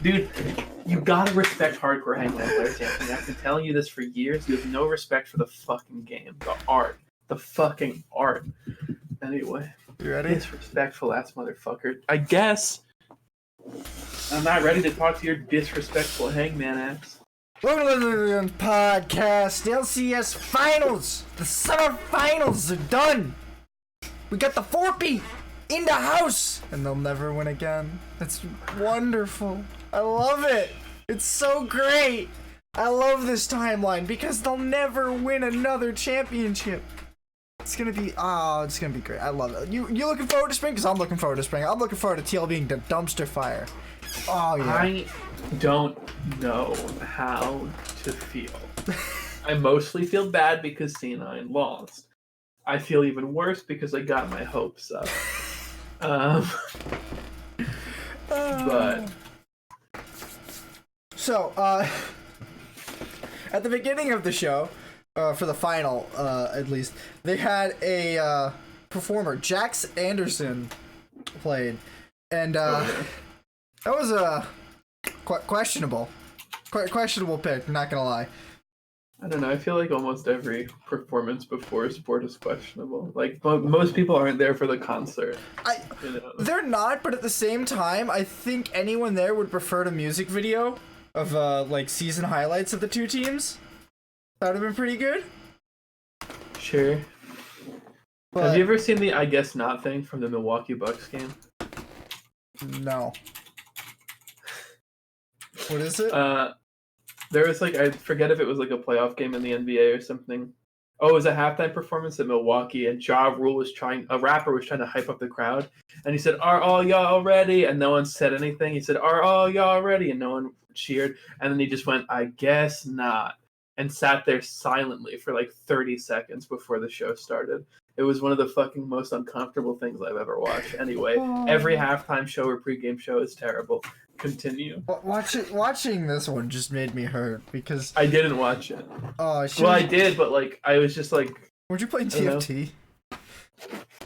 Dude, you gotta respect hardcore Hangman players, Anthony. I've been telling you this for years. You have no respect for the fucking game. The art. The fucking art. Anyway. You ready? Disrespectful ass motherfucker. I guess. I'm not ready to talk to your disrespectful Hangman ass. Welcome to the podcast. The LCS finals. The summer finals are done. We got the 4P in the house. And they'll never win again. It's wonderful. I love it. It's so great. I love this timeline because they'll never win another championship. It's gonna be great. I love it. You looking forward to spring? Because I'm looking forward to spring. I'm looking forward to TL being the dumpster fire. Oh yeah. I don't know how to feel. I mostly feel bad because C9 lost. I feel even worse because I got my hopes up. But so at the beginning of the show, for the final, at least, they had a performer, Jax Anderson, played, and that was a questionable pick. Not gonna lie. I don't know. I feel like almost every performance before sport is questionable. Like most people aren't there for the concert. They're not, but at the same time, I think anyone there would prefer the music video of like season highlights of the two teams. That would have been pretty good. Sure. But have you ever seen the I guess not thing from the Milwaukee Bucks game? No. What is it? There was I forget if it was a playoff game in the NBA or something. Oh, it was a halftime performance at Milwaukee, and Ja Rule a rapper was trying to hype up the crowd, and he said, "Are all y'all ready?" And no one said anything. He said, "Are all y'all ready?" And no one cheered. And then he just went, "I guess not," and sat there silently for 30 seconds before the show started. It was one of the fucking most uncomfortable things I've ever watched. Anyway, every halftime show or pregame show is terrible. Continue. Watching this one just made me hurt because I didn't watch it. Oh, well, I did, but I was just Were you playing TFT?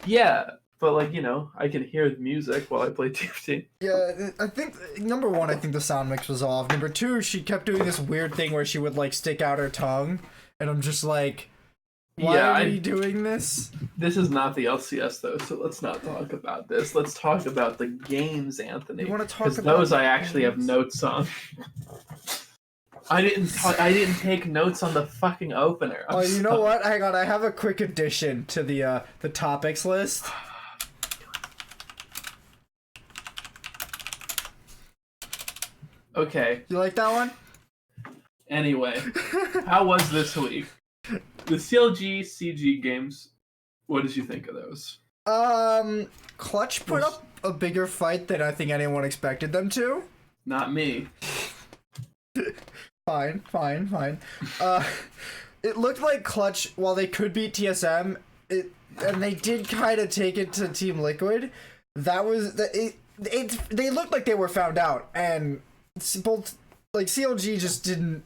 Yeah, but I can hear the music while I play TFT. Yeah, I think number one, I think the sound mix was off. Number two, she kept doing this weird thing where she would stick out her tongue, and I'm just like, why are you doing this? This is not the LCS though, so let's not talk about this. Let's talk about the games, Anthony. You want to talk about those? I actually have notes on. I didn't take notes on the fucking opener. You know what? Hang on, I have a quick addition to the topics list. Okay. You like that one? Anyway, how was this week? The CLG CG games, what did you think of those? Clutch put up a bigger fight than I think anyone expected them to. Not me. Fine. It looked like Clutch, while they could beat TSM, and they did kind of take it to Team Liquid. They looked like they were found out, and both CLG just didn't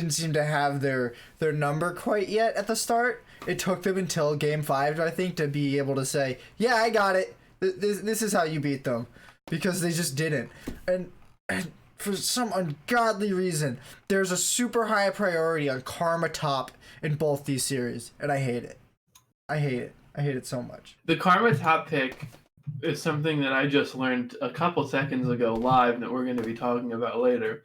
seem to have their number quite yet at the start. It took them until game 5, I think, to be able to say, yeah, I got it. This is how you beat them, because they just didn't. And for some ungodly reason, there's a super high priority on Karma top in both these series, and I hate it. I hate it so much. The Karma top pick is something that I just learned a couple seconds ago live that we're going to be talking about later.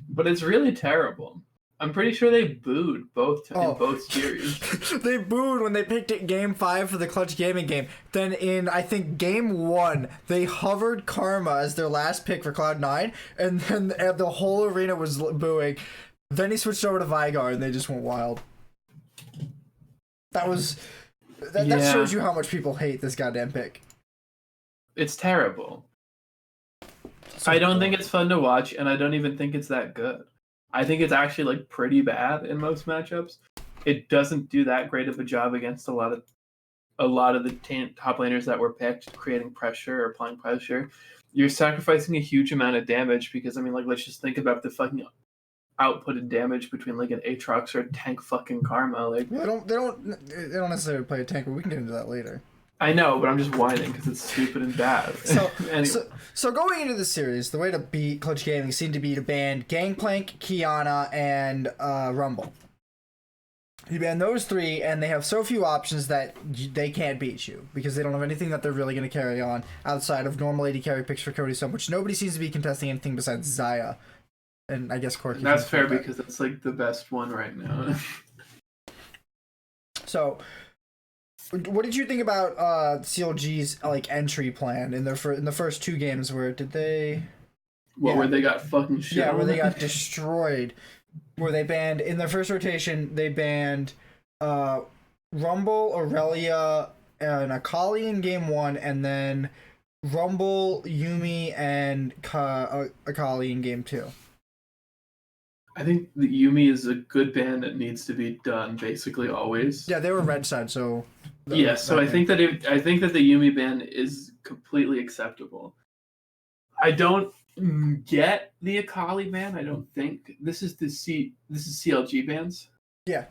But it's really terrible. I'm pretty sure they booed in both series. They booed when they picked it game 5 for the Clutch Gaming game. Then in, I think, game 1, they hovered Karma as their last pick for Cloud9, and then the whole arena was booing. Then he switched over to Vigar, and they just went wild. That shows you how much people hate this goddamn pick. It's terrible. I don't think it's fun to watch, and I don't even think it's that good. I think it's actually pretty bad in most matchups. It doesn't do that great of a job against a lot of the top laners that were picked, creating pressure or applying pressure. You're sacrificing a huge amount of damage because let's just think about the fucking outputted damage between an Aatrox or a tank fucking Karma. They don't necessarily play a tank, but we can get into that later. I know, but I'm just whining because it's stupid and bad. Anyway. So going into the series, the way to beat Clutch Gaming seemed to be to ban Gangplank, Kiana, and Rumble. You ban those three, and they have so few options that they can't beat you because they don't have anything that they're really going to carry on outside of normal AD carry picks for Cody Sum, which nobody seems to be contesting anything besides Zaya. And I guess Corky. That's fair because it's like the best one right now. So, what did you think about CLG's like entry plan in the first two games? Where did they? Where they got fucking shit? Yeah, where they got destroyed. Where they banned in their first rotation, they banned Rumble, Aurelia, and Akali in game 1, and then Rumble, Yuumi, and Akali in game 2. I think the Yuumi is a good ban that needs to be done basically always. Yeah, they were red side, so. Yeah, so I think that the Yuumi ban is completely acceptable. I don't get the Akali ban. I don't think this is CLG bans. Yeah.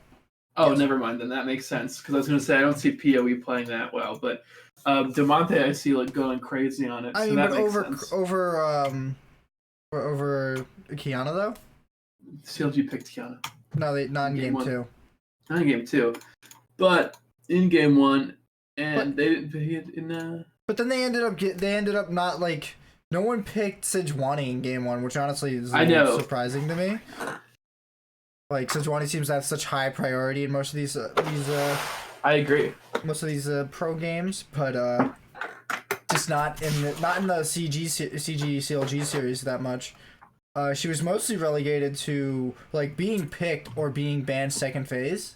Oh, yes. Never mind. Then that makes sense because I was going to say I don't see PoE playing that well, but Demonte I see like going crazy on it. I mean, but over Kiana though. CLG picked Kiana. No, not in game 2. Not in game 2, but in game 1, and they had in. But then they ended up not like. No one picked Sejuani in game 1, which honestly is surprising to me. Like Sejuani seems to have such high priority in most of these. I agree. Most of these pro games, but just not in the CG CLG series that much. She was mostly relegated to like being picked or being banned second phase.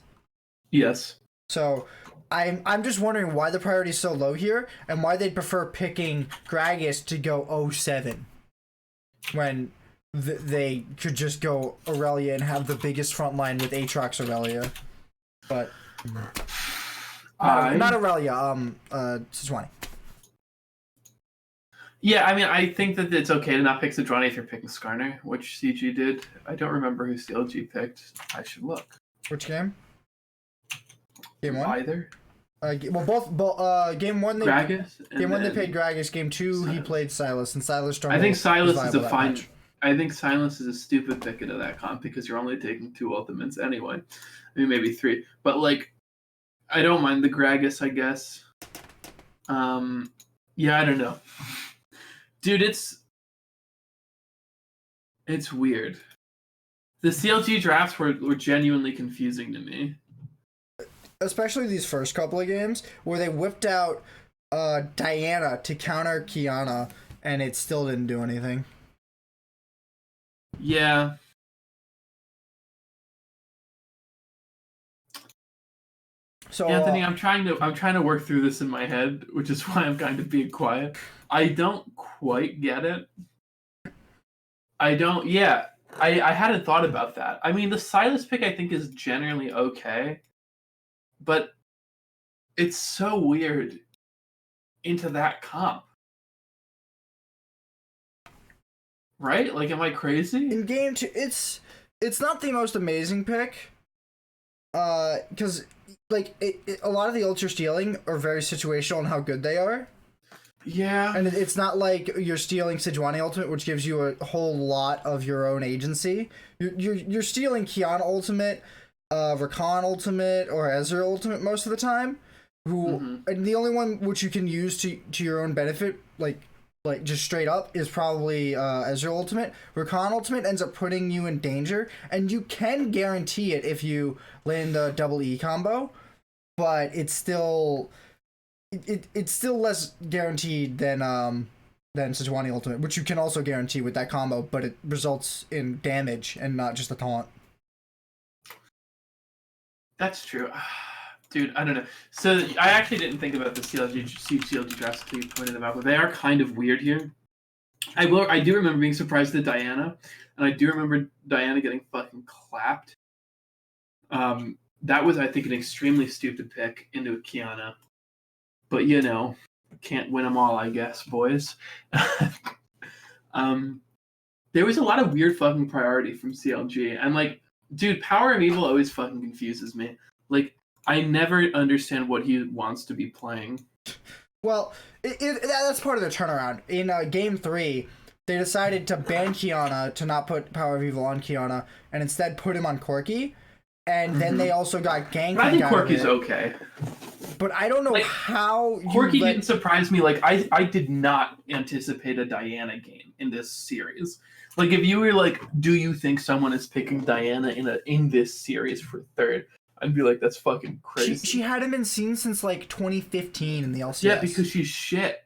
Yes. So. I'm just wondering why the priority is so low here and why they'd prefer picking Gragas to go 07 when they could just go Aurelia and have the biggest front line with Aatrox Aurelia. But not Aurelia, Sejuani. Yeah, I mean, I think that it's okay to not pick Sejuani if you're picking Skarner, which CG did. I don't remember who CLG picked. I should look. Which game? Game 1? Either. Both game 1 they Gragas. Game 1 they played Gragas. Game 2 Sylas. He played Sylas, and Sylas. I think Sylas is a fine. I think Sylas is a stupid pick into that comp because you're only taking 2 ultimates anyway. I mean, maybe 3, but like, I don't mind the Gragas. I guess. Yeah, I don't know, dude. It's weird. The CLG drafts were genuinely confusing to me. Especially these first couple of games where they whipped out Diana to counter Kiana and it still didn't do anything. Yeah. So Anthony, I'm trying to work through this in my head, which is why I'm kind of being quiet. I don't quite get it. I hadn't thought about that. I mean, the Sylas pick I think is generally okay. But it's so weird into that comp. Right? Like, am I crazy? In game 2, it's not the most amazing pick. Because, like, a lot of the ults you're stealing are very situational in how good they are. Yeah. And it's not like you're stealing Sejuani ultimate, which gives you a whole lot of your own agency. You're stealing Kiana ultimate, Rakan ultimate or Ezreal ultimate most of the time, and the only one which you can use to your own benefit, like just straight up, is probably Ezreal ultimate. Rakan ultimate ends up putting you in danger, and you can guarantee it if you land the double E combo, but it's still less guaranteed than Sejuani ultimate, which you can also guarantee with that combo, but it results in damage and not just a taunt. That's true. Dude, I don't know. So I actually didn't think about the CLG drafts until you pointed them out, but they are kind of weird here. I do remember being surprised at Diana, and I do remember Diana getting fucking clapped. That was, I think, an extremely stupid pick into a Kiana. But, you know, can't win them all, I guess, boys. There was a lot of weird fucking priority from CLG, and like, dude, Power of Evil always fucking confuses me. Like, I never understand what he wants to be playing. Well, that's part of the turnaround. In Game 3, they decided to ban Kiana, to not put Power of Evil on Kiana, and instead put him on Corki. And then they also got Gangplank I think out of it. Corki's okay. But I don't know Like, how you Corki didn't surprise me. Like, I did not anticipate a Diana game in this series. Like, if you were like, do you think someone is picking Diana in this series for third? I'd be like, that's fucking crazy. She hadn't been seen since like 2015 in the LCS. Yeah, because she's shit.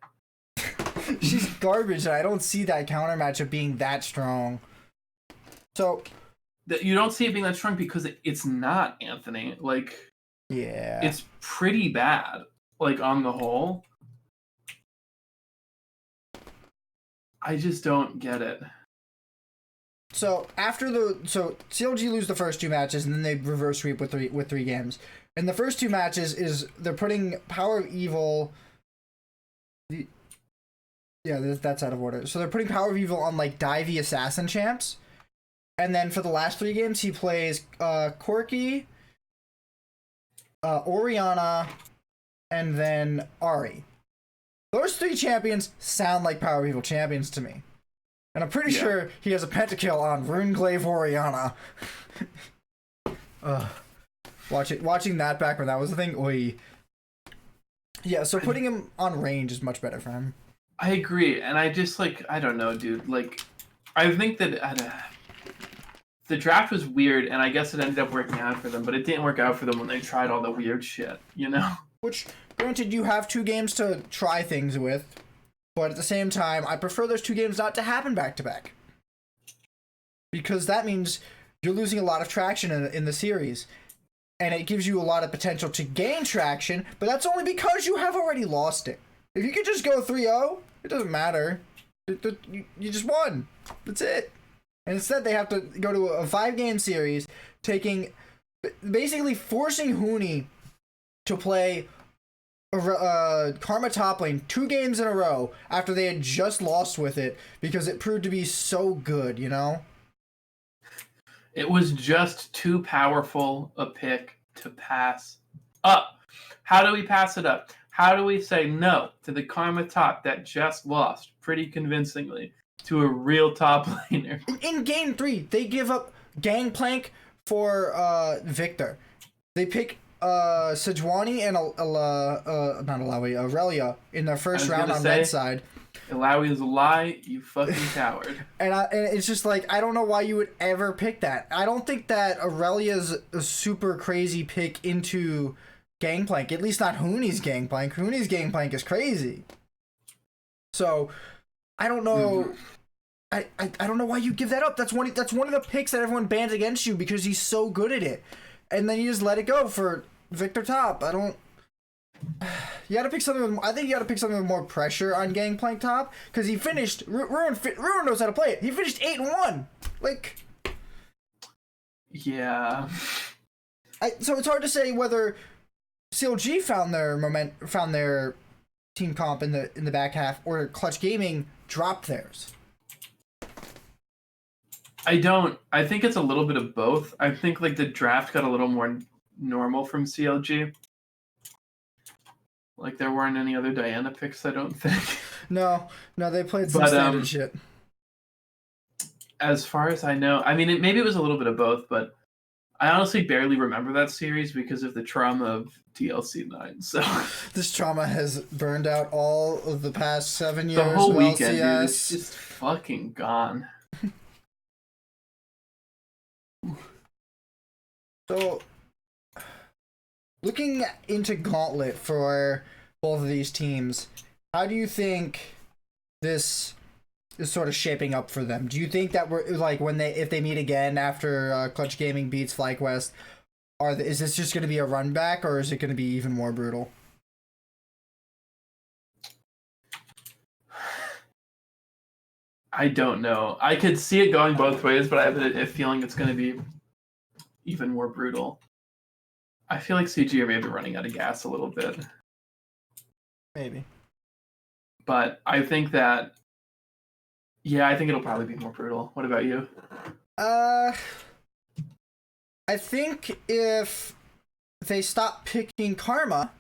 She's garbage, and I don't see that counter matchup being that strong. So you don't see it being that strong because it's not, Anthony. Like, yeah, it's pretty bad. Like, on the whole, I just don't get it. So CLG lose the first 2 matches, and then they reverse sweep with three games. And the first 2 matches is they're putting Power of Evil. That's out of order. So they're putting Power of Evil on like Divey Assassin champs, and then for the last 3 games he plays Corki, Orianna, and then Ari. Those 3 champions sound like Power of Evil champions to me. And I'm pretty sure he has a pentakill on Runeglaive Orianna. Watching that back when that was the thing, oi. Yeah, so putting him on range is much better for him. I agree, and I just, like, I don't know, dude. Like, I think that the draft was weird, and I guess it ended up working out for them, but it didn't work out for them when they tried all the weird shit, you know? Which, granted, you have 2 games to try things with. But at the same time, I prefer those 2 games not to happen back-to-back. Because that means you're losing a lot of traction in the series. And it gives you a lot of potential to gain traction, but that's only because you have already lost it. If you could just go 3-0, it doesn't matter. You just won. That's it. And instead, they have to go to a 5-game series, basically forcing Huni to play Karma top lane 2 games in a row after they had just lost with it because it proved to be so good, you know? It was just too powerful a pick to pass up. How do we pass it up? How do we say no to the Karma top that just lost pretty convincingly to a real top laner? In game 3, they give up Gangplank for Victor. They pick Sejuani and Aurelia in their first round on red side. Ilawi is a lie, you fucking coward. And it's just like, I don't know why you would ever pick that. I don't think that Aurelia's a super crazy pick into Gangplank. At least not Huni's Gangplank. Huni's Gangplank is crazy. So, I don't know. I don't know why you give that up. That's one of the picks that everyone bans against you because he's so good at it. And then you just let it go for Victor top. You gotta pick something I think you gotta pick something with more pressure on Gangplank top, because he finished Ruin knows how to play it. He finished 8-1. Like, yeah. So it's hard to say whether CLG found their team comp in the back half, or Clutch Gaming dropped theirs. I think it's a little bit of both. I think like the draft got a little more normal from CLG. Like there weren't any other Diana picks, I don't think. No, they played some standard shit. As far as I know, I mean, maybe it was a little bit of both, but I honestly barely remember that series because of the trauma of DLC 9. So this trauma has burned out all of the past 7 years. The whole of weekend, LCS. dude, it's just fucking gone. So, looking into Gauntlet for both of these teams, how do you think this is sort of shaping up for them? Do you think that we're like if they meet again after Clutch Gaming beats FlyQuest, is this just going to be a run back, or is it going to be even more brutal? I don't know. I could see it going both ways, but I have a feeling it's going to be even more brutal. I feel like CG are maybe running out of gas a little bit. Maybe. But I think that, I think it'll probably be more brutal. What about you? I think if they stop picking Karma,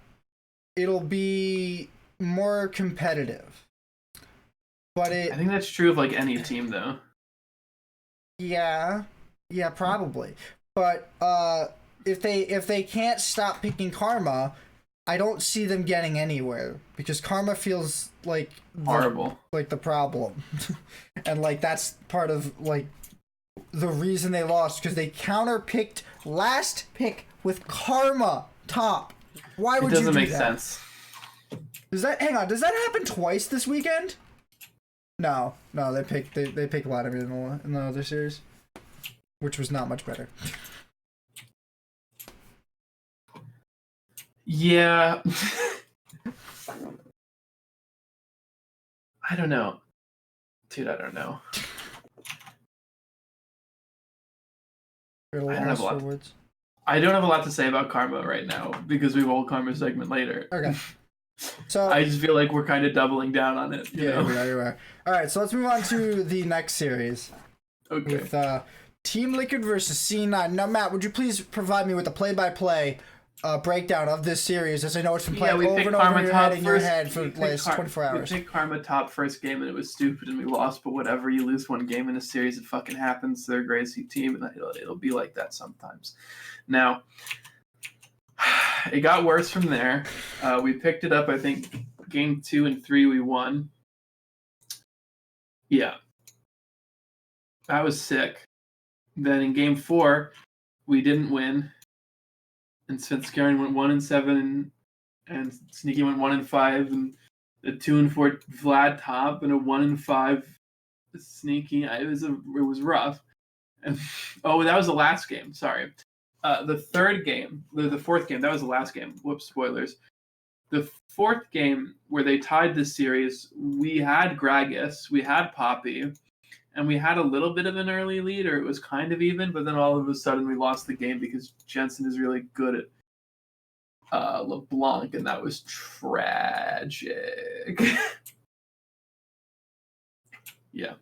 it'll be more competitive. But I think that's true of like any team though. yeah, probably. But if they can't stop picking Karma, I don't see them getting anywhere because Karma feels like Horrible. the problem. And like that's part of like the reason they lost, because they counterpicked last pick with Karma top. Why would you do that? It doesn't make sense. Does that does that happen twice this weekend? No, they picked Vladimir in the other series, which was not much better. Yeah. I don't know. Dude, I don't know. I don't have a lot to say about Karma right now because we have a whole Karma segment later. Okay. So I just feel like we're kind of doubling down on it. You know? You are. All right, so let's move on to the next series. Okay. With Team Liquid versus C9. Now, Matt, would you please provide me with a play-by-play breakdown of this series, as I know it's been playing over and over in your head for the last 24 hours. We picked Karma top first game, and it was stupid, and we lost, but whatever. You lose one game in a series, it fucking happens. They're a great team, and it'll be like that sometimes. Now, it got worse from there. We picked it up, I think, game 2 and 3 we won. Yeah. That was sick. Then in game 4, we didn't win. And Svenskaren went 1-7, and Sneaky went 1-5, and a 2-4 Vlad top, and a 1-5 Sneaky. It was rough. And that was the last game. Sorry, the third game, the fourth game. That was the last game. Whoops, spoilers. The fourth game where they tied this series, we had Gragas, we had Poppy, and we had a little bit of an early lead, or it was kind of even, but then all of a sudden we lost the game because Jensen is really good at LeBlanc, and that was tragic. Yeah.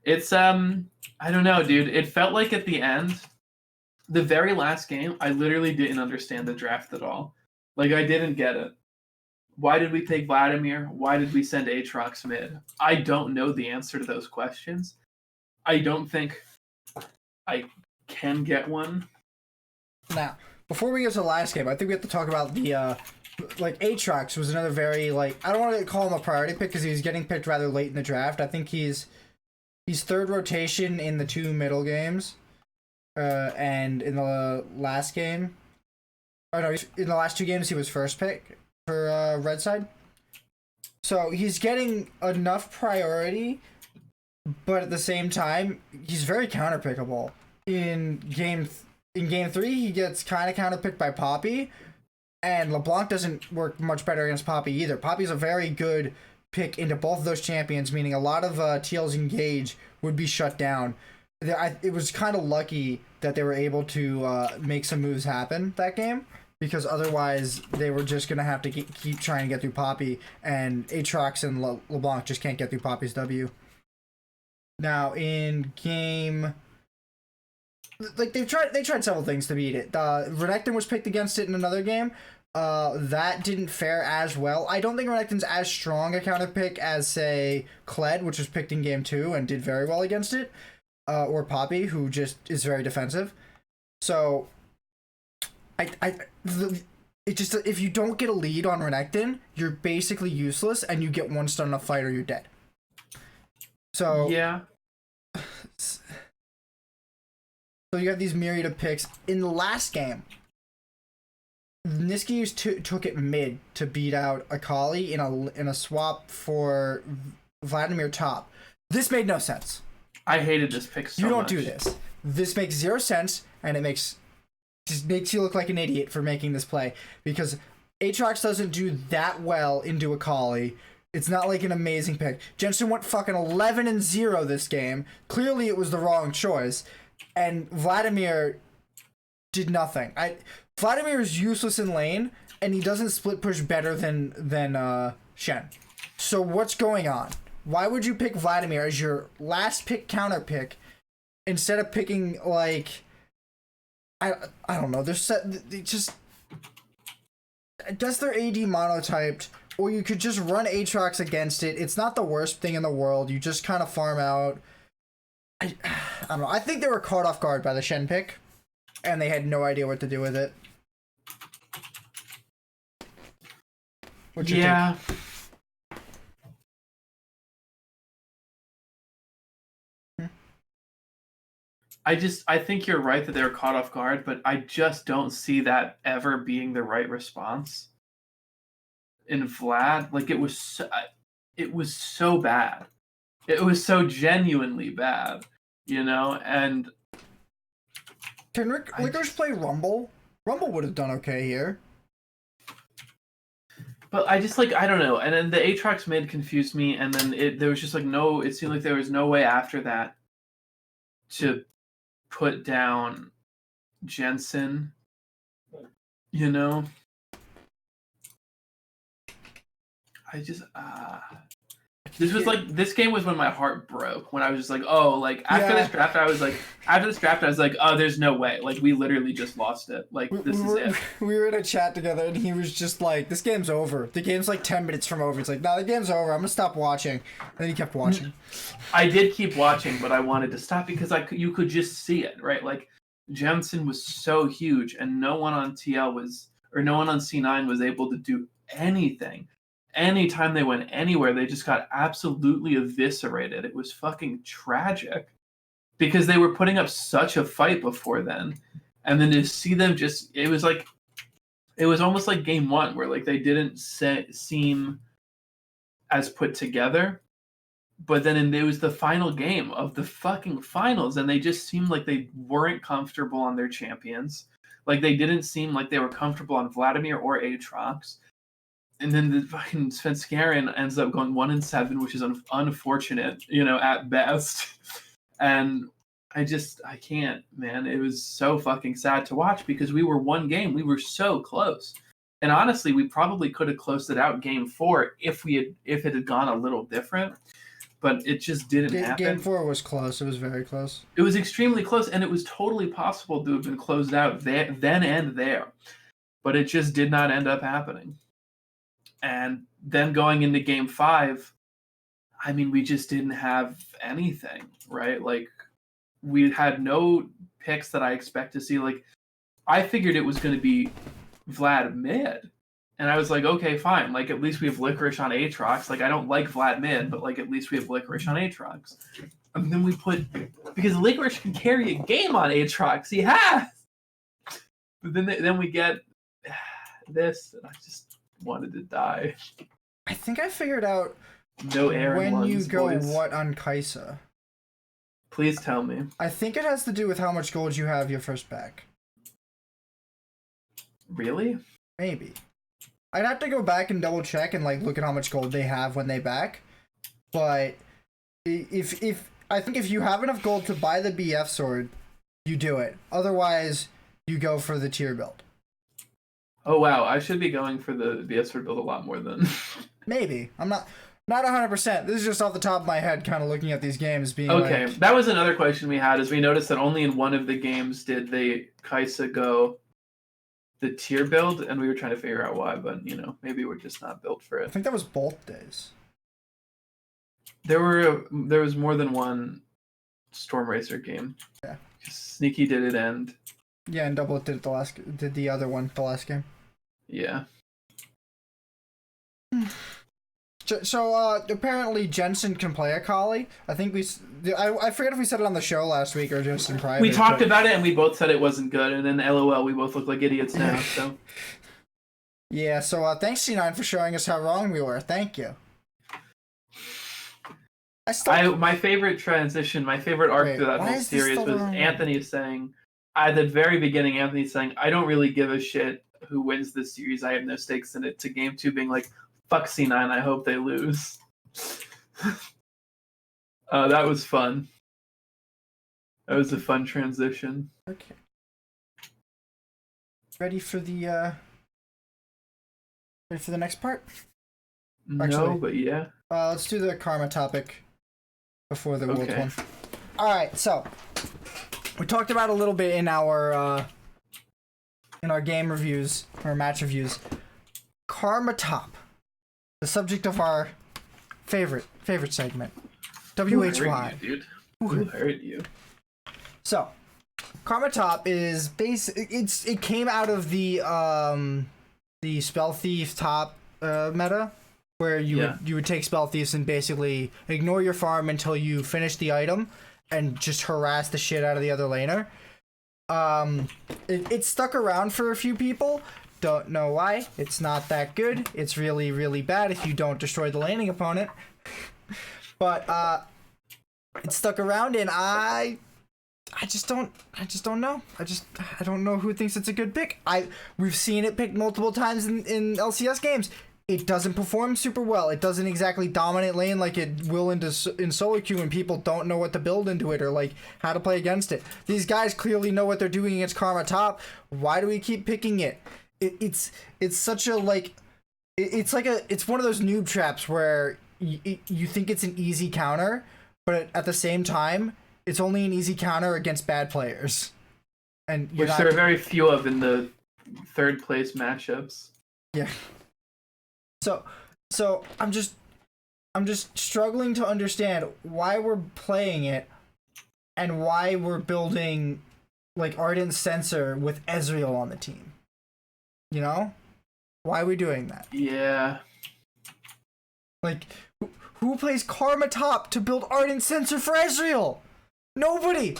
It's, I don't know, dude. It felt like at the end, the very last game, I literally didn't understand the draft at all. Like, I didn't get it. Why did we pick Vladimir? Why did we send Aatrox mid? I don't know the answer to those questions. I don't think I can get one. Now, before we get to the last game, I think we have to talk about the Aatrox was another very I don't want to call him a priority pick because he was getting picked rather late in the draft. I think he's third rotation in the 2 middle games, and in the last game, in the last 2 games he was first pick for red side. So he's getting enough priority, but at the same time, he's very counterpickable. In game 3, he gets kind of counterpicked by Poppy, and LeBlanc doesn't work much better against Poppy either. Poppy's a very good pick into both of those champions, meaning a lot of TL's engage would be shut down. It was kind of lucky that they were able to make some moves happen that game, because otherwise they were just going to have to keep trying to get through Poppy, and Aatrox and LeBlanc just can't get through Poppy's W. Now, in game... they tried several things to beat it. Renekton was picked against it in another game. That didn't fare as well. I don't think Renekton's as strong a counter pick as, say, Kled, which was picked in game 2 and did very well against it. Or Poppy, who just is very defensive. So, if you don't get a lead on Renekton, you're basically useless, and you get one stun in a fight or you're dead. So yeah. So you have these myriad of picks. In the last game, Nizzy took it mid to beat out Akali in a swap for Vladimir top. This made no sense. I hated this pick so much. You don't do this. This makes 0 sense, and it just makes you look like an idiot for making this play, because Aatrox doesn't do that well into Akali. It's not like an amazing pick. Jensen went fucking 11-0 this game. Clearly it was the wrong choice. And Vladimir did nothing. Vladimir is useless in lane, and he doesn't split push better than Shen. So what's going on? Why would you pick Vladimir as your last pick counter pick instead of picking I don't know. guess they're AD monotyped, or you could just run Aatrox against it. It's not the worst thing in the world. You just kind of farm out. I don't know. I think they were caught off guard by the Shen pick, and they had no idea what to do with it. Yeah. I think you're right that they were caught off guard, but I just don't see that ever being the right response. In Vlad, like it was so bad. It was so genuinely bad, you know. And can Licorice play Rumble? Rumble would have done okay here. But I just I don't know. And then the Aatrox mid confused me, and then there was just no. It seemed like there was no way after that to put down Jensen, you know. I just this game was when my heart broke, when I was just after this draft I was like, oh, there's no way, we literally just lost it, this is it. We were in a chat together and he was just like, this game's over, the game's 10 minutes from over. It's like, no, the game's over, I'm gonna stop watching. And then he kept watching. I did keep watching, but I wanted to stop because you could just see it, right? Jensen was so huge and no one on C9 was able to do anything. Anytime they went anywhere, they just got absolutely eviscerated. It was fucking tragic because they were putting up such a fight before then. And then to see them it was almost like game one where they didn't seem as put together. But then it was the final game of the fucking finals and they just seemed like they weren't comfortable on their champions. They didn't seem like they were comfortable on Vladimir or Aatrox. And then the fucking Svenskeren ends up going 1-7, which is unfortunate, at best. And I can't, man. It was so fucking sad to watch because we were one game. We were so close. And honestly, we probably could have closed it out game 4 if it had gone a little different. But it just didn't happen. Game 4 was close. It was very close. It was extremely close, and it was totally possible to have been closed out then and there. But it just did not end up happening. And then going into game 5, I mean, we just didn't have anything, right? We had no picks that I expect to see. I figured it was going to be Vlad mid. And I was like, okay, fine. At least we have Licorice on Aatrox. I don't like Vlad mid, but at least we have Licorice on Aatrox. And then because Licorice can carry a game on Aatrox. He has! But then we get this, and I just wanted to die. I think I figured out no air when lungs, you go boys. what on Kaisa. Please tell me. I think it has to do with how much gold you have your first pack. Really? Maybe. I'd have to go back and double check and look at how much gold they have when they back. But I think if you have enough gold to buy the BF sword, you do it. Otherwise, you go for the tier build. Oh wow, I should be going for the BS sword build a lot more than. Maybe. I'm not 100%. This is just off the top of my head, kind of looking at these games being okay. That was another question we had, is we noticed that only in one of the games did they Kaisa go the tier build, and we were trying to figure out why, but maybe we're just not built for it. I think that was both days. There was more than one Storm Racer game. Yeah. Sneaky did it end. Yeah, and Double did the other one the last game. Yeah. So apparently Jensen can play Akali. I think I forget if we said it on the show last week or just in private. We talked about it and we both said it wasn't good, and then LOL, we both look like idiots now. So. Yeah. So thanks C9 for showing us how wrong we were. Thank you. My favorite transition, my favorite arc through that whole series was Anthony saying, at the very beginning, Anthony saying, I don't really give a shit who wins this series. I have no stakes in it, to game 2 being like, fuck C9, I hope they lose. That was fun. That was a fun transition. Okay. Ready for the next part? No, but yeah. Let's do the karma topic before the world one. Alright, so we talked about a little bit in our game reviews or match reviews. Karma Top, the subject of our favorite segment, Who WHY. hurt you, dude? Who hurt you? So, Karma Top is it came out of the Spell Thief top meta, where you would take Spell Thieves and basically ignore your farm until you finish the item and just harass the shit out of the other laner. It stuck around for a few people. Don't know why. It's not that good. It's really, really bad if you don't destroy the laning opponent. But it stuck around, and I just don't know. I don't know who thinks it's a good pick. We've seen it picked multiple times in LCS games. It doesn't perform super well. It doesn't exactly dominate lane like it will in solo queue when people don't know what to build into it or like how to play against it. These guys clearly know what they're doing against Karma Top. Why do we keep picking it? It's such a like it's one of those noob traps where you think it's an easy counter, but at the same time it's only an easy counter against bad players. And which there are very few of in the third place matchups. Yeah. So I'm just struggling to understand why we're playing it and why we're building like Ardent Sensor with Ezreal on the team. You know? Why are we doing that? Yeah. Like who plays Karma Top to build Ardent Sensor for Ezreal? Nobody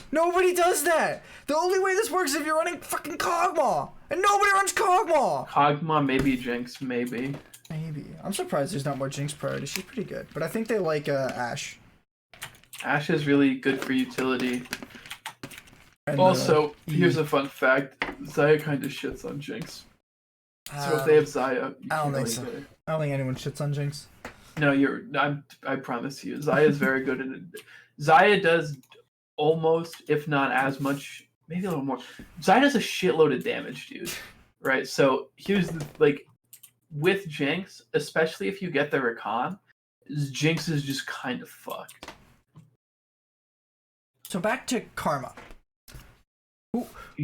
does that. The only way this works is if you're running fucking Kog'Maw, and nobody runs Kog'Maw. Kog'Maw, maybe Jinx, maybe. I'm surprised there's not more Jinx priority. She's pretty good, but I think they like Ashe. Ashe is really good for utility. And, also, here's a fun fact: Xayah kind of shits on Jinx. So if they have Xayah, I don't think so. I don't think anyone shits on Jinx. No, I promise you, Xayah is very good at it. Xayah does almost, if not as much, maybe a little more. Xayah does a shitload of damage, dude. Right? So here's the with Jinx, especially if you get the Rakan, Jinx is just kind of fucked. So back to Karma. Who do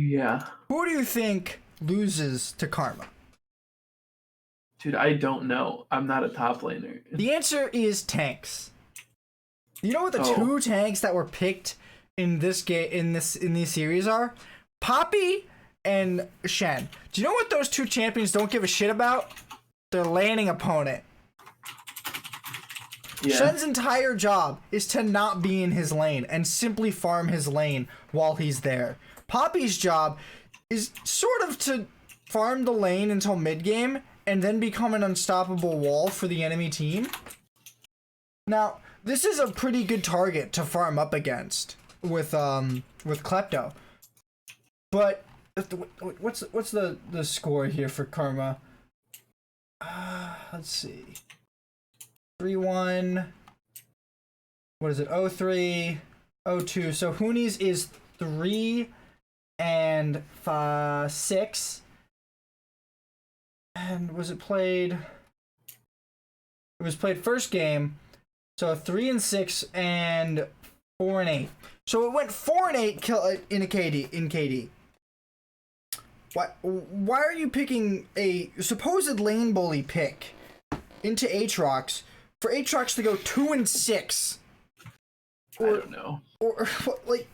you think loses to Karma? Dude, I don't know. I'm not a top laner. The answer is tanks. You know what the two tanks that were picked in this game in these series are? Poppy and Shen. Do you know what those two champions don't give a shit about? Their laning opponent. Yeah. Shen's entire job is to not be in his lane and simply farm his lane while he's there. Poppy's job is sort of to farm the lane until mid game and then become an unstoppable wall for the enemy team. Now, this is a pretty good target to farm up against with Klepto. But what's the score here for Karma? Let's see. 3-1. What is it? 0-3, 0-2. So Hoonies is 3 and 6. And was it played? It was played first game. So 3 and 6 and 4 and 8. So it went 4 and 8 in KD. Why are you picking a supposed lane bully pick into Aatrox for Aatrox to go 2 and 6? I don't know. Or like,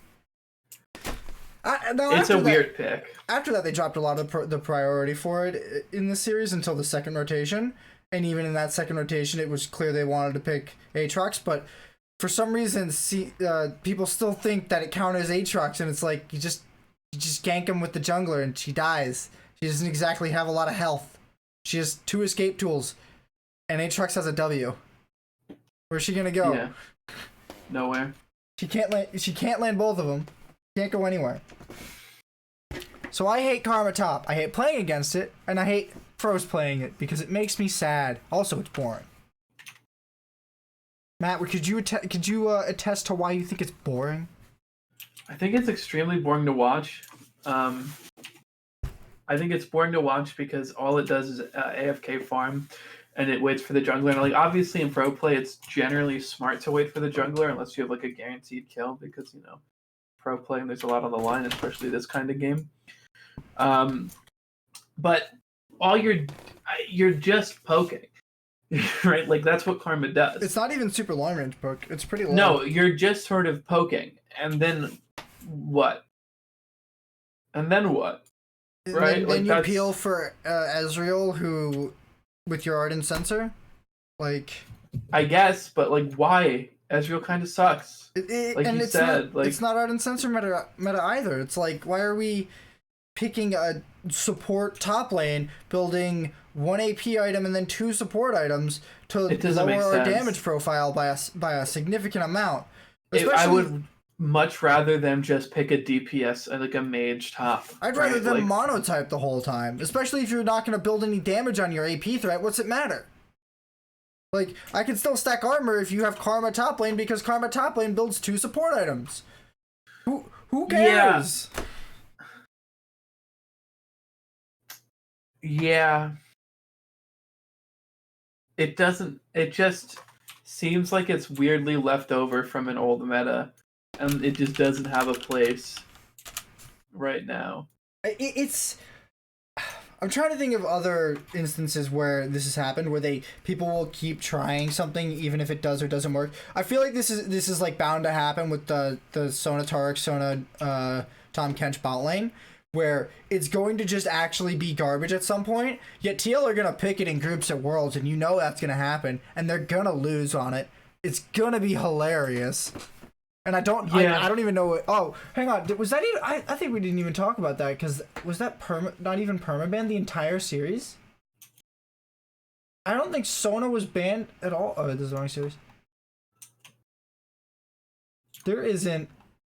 it's a weird pick. After that, they dropped a lot of the priority for it in the series until the second rotation, and even in that second rotation, it was clear they wanted to pick Aatrox, but for some reason, people still think that it counters Aatrox, and it's like you just gank him with the jungler and she dies. She doesn't exactly have a lot of health. She has 2 escape tools, and Aatrox has a W. Where's she gonna go? Yeah. Nowhere. She can't land both of them. Can't go anywhere. So I hate Karma Top. I hate playing against it, and I hate pros playing it because it makes me sad. Also, it's boring. Matt, could you attest to why you think it's boring? I think it's extremely boring to watch. I think it's boring to watch because all it does is AFK farm, and it waits for the jungler. And like obviously in pro play, it's generally smart to wait for the jungler unless you have like a guaranteed kill because pro play and there's a lot on the line, especially this kind of game. But you're just poking, right? Like that's what Karma does. It's not even super long range poke. It's pretty long. No, you're just sort of poking, and then what? And then what? Right? Then you peel for Ezreal, who with your Ardent Sensor, like. I guess, but like, why? Ezreal kind of sucks. Like and you it's said, not, like it's not Ardent Sensor meta either. It's like, why are we picking a support top lane, building 1 AP item and then 2 support items to lower our damage profile by a significant amount? I would much rather them just pick a DPS and like a mage top. I'd rather them monotype the whole time, especially if you're not going to build any damage on your AP threat. What's it matter? Like, I can still stack armor if you have Karma top lane, because Karma top lane builds 2 support items. Who cares? Yeah. It doesn't. It just seems like it's weirdly left over from an old meta, and it just doesn't have a place right now. I'm trying to think of other instances where this has happened, where people will keep trying something even if it does or doesn't work. I feel like this is like bound to happen with the Sona Taric, Sona Tahm Kench bot lane, where it's going to just actually be garbage at some point. Yet TL are gonna pick it in groups at Worlds, and you know that's gonna happen, and they're gonna lose on it. It's gonna be hilarious. And I don't even know what. Oh, hang on. Was that even? I think we didn't even talk about that, because was that not even permaban the entire series? I don't think Sona was banned at all. Oh, this is the wrong series. There isn't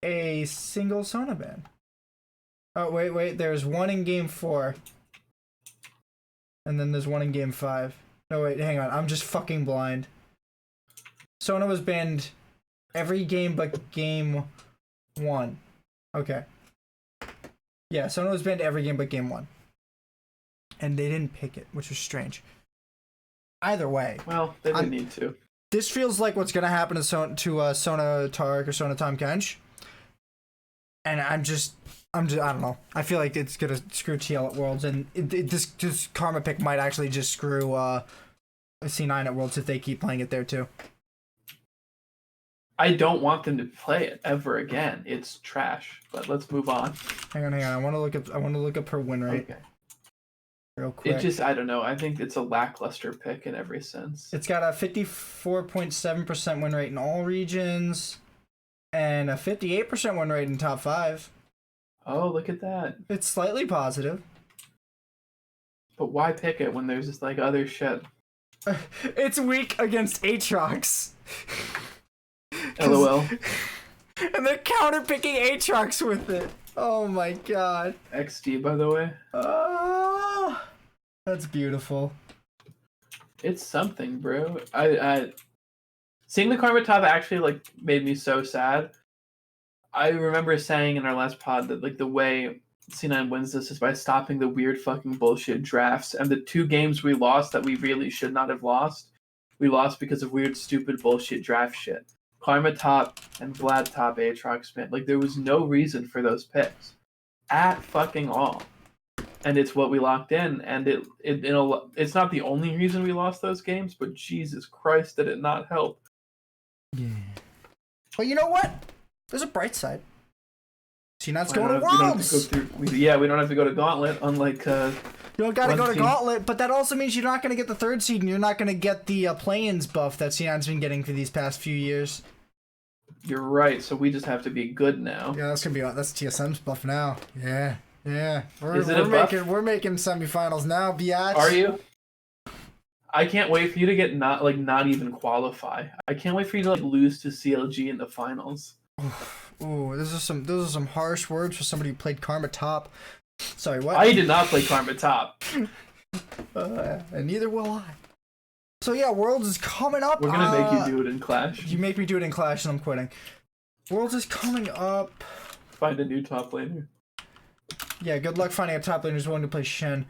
a single Sona ban. Oh, wait. There's one in game 4. And then there's one in game 5. No, wait, hang on. I'm just fucking blind. Sona was banned every game but game 1. Okay. Yeah, Sona was banned every game but game 1. And they didn't pick it, which was strange. Either way. Well, they didn't need to. This feels like what's going to happen to Sona Taric or Sona Tahm Kench. And I don't know. I feel like it's going to screw TL at Worlds. And this Karma pick might actually just screw C9 at Worlds if they keep playing it there too. I don't want them to play it ever again. It's trash. But let's move on. Hang on. I want to look up her win rate. Okay. Real quick. It just, I don't know. I think it's a lackluster pick in every sense. It's got a 54.7% win rate in all regions and a 58% win rate in top 5. Oh, look at that. It's slightly positive. But why pick it when there's just like other shit? It's weak against Aatrox. LOL. And they're counter picking Aatrox with it. Oh my god. XD, by the way. Oh, that's beautiful. It's something, bro. I seeing the Karma top actually like made me so sad. I remember saying in our last pod that like the way C9 wins this is by stopping the weird fucking bullshit drafts, and the 2 games we lost that we really should not have lost, we lost because of weird stupid bullshit draft shit. Karma top and Vlad top Aatrox man. Like there was no reason for those picks at fucking all. And it's what we locked in, and it's not the only reason we lost those games, but Jesus Christ, did it not help. Yeah. But you know what? There's a bright side. C9's going to Worlds! We don't have to go to Gauntlet, unlike... you don't gotta go to Gauntlet, but that also means you're not gonna get the 3rd seed, and you're not gonna get the play-ins buff that C9's been getting for these past few years. You're right, so we just have to be good now. Yeah, that's TSM's buff now. Yeah. We're making semifinals now, biatch. Are you? I can't wait for you to get not even qualify. I can't wait for you to like lose to CLG in the finals. Ooh, those are some harsh words for somebody who played Karma top. Sorry, what? I did not play Karma top. And neither will I. So yeah, Worlds is coming up. We're gonna make you do it in Clash. You make me do it in Clash, and I'm quitting. Worlds is coming up. Find a new top laner. Yeah, good luck finding a top laner who's willing to play Shen.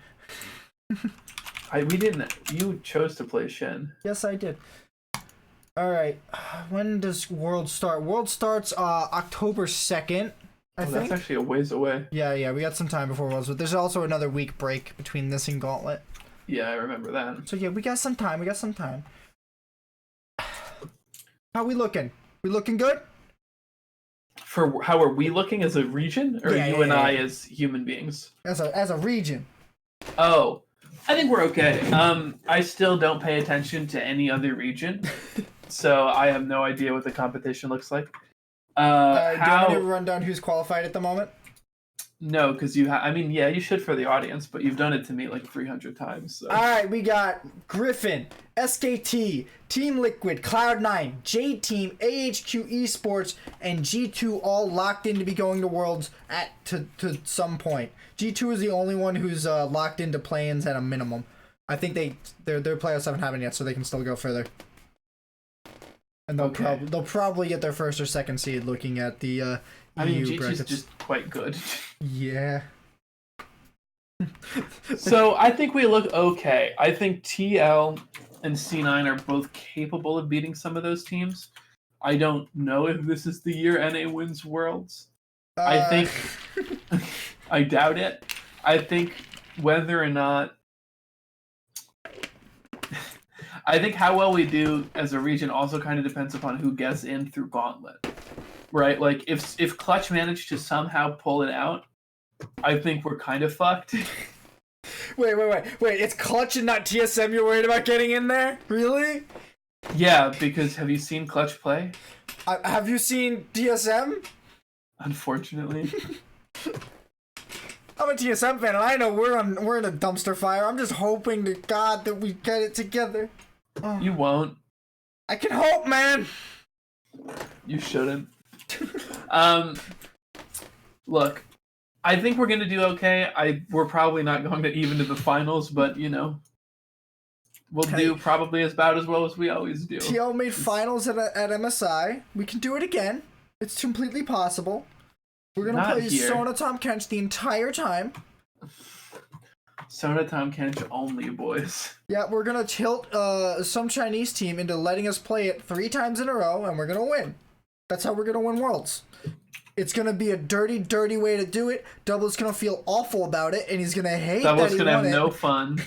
We didn't. You chose to play Shen. Yes, I did. All right. When does Worlds start? Worlds starts October 2nd. I think. That's actually a ways away. Yeah. We got some time before Worlds, but there's also another week break between this and Gauntlet. Yeah, I remember that. So yeah, we got some time. How we looking? We looking good? For how are we looking as a region, or you and I yeah. as human beings? As a region. Oh, I think we're okay. I still don't pay attention to any other region, so I have no idea what the competition looks like. Do you want me to How? run down who's qualified at the moment? No, because I mean, yeah, you should for the audience, but you've done it to me like 300 times. So. All right, we got Griffin, SKT, Team Liquid, Cloud9, J Team, AHQ Esports, and G2 all locked in to be going to Worlds to some point. G2 is the only one who's locked into play-ins at a minimum. I think their playoffs haven't happened yet, so they can still go further. And they'll probably get their first or second seed looking at the I mean, EU G2's just quite good. Yeah. So I think we look okay. I think TL and C9 are both capable of beating some of those teams. I don't know if this is the year NA wins Worlds. I think I doubt it. I think whether or not I think how well we do as a region also kind of depends upon who gets in through Gauntlet. Right? Like if Clutch managed to somehow pull it out, I think we're kind of fucked. Wait. It's Clutch and not TSM you're worried about getting in there? Really? Yeah, because have you seen Clutch play? Have you seen TSM? Unfortunately. I'm a TSM fan, and I know we're in a dumpster fire. I'm just hoping to God that we get it together. Oh. You won't. I can hope, man. You shouldn't. Look, I think we're gonna do okay. We're probably not going to even to the finals, but you know, we'll do probably about as well as we always do. TL made finals at MSI. We can do it again. It's completely possible. We're gonna play Sona Tom Kench the entire time. Sona Tom Kench only, boys. Yeah, we're gonna tilt some Chinese team into letting us play it 3 times in a row, and we're gonna win. That's how we're gonna win Worlds. It's gonna be a dirty way to do it. Double's gonna feel awful about it, and he's gonna hate Double's that he gonna won have it. no fun.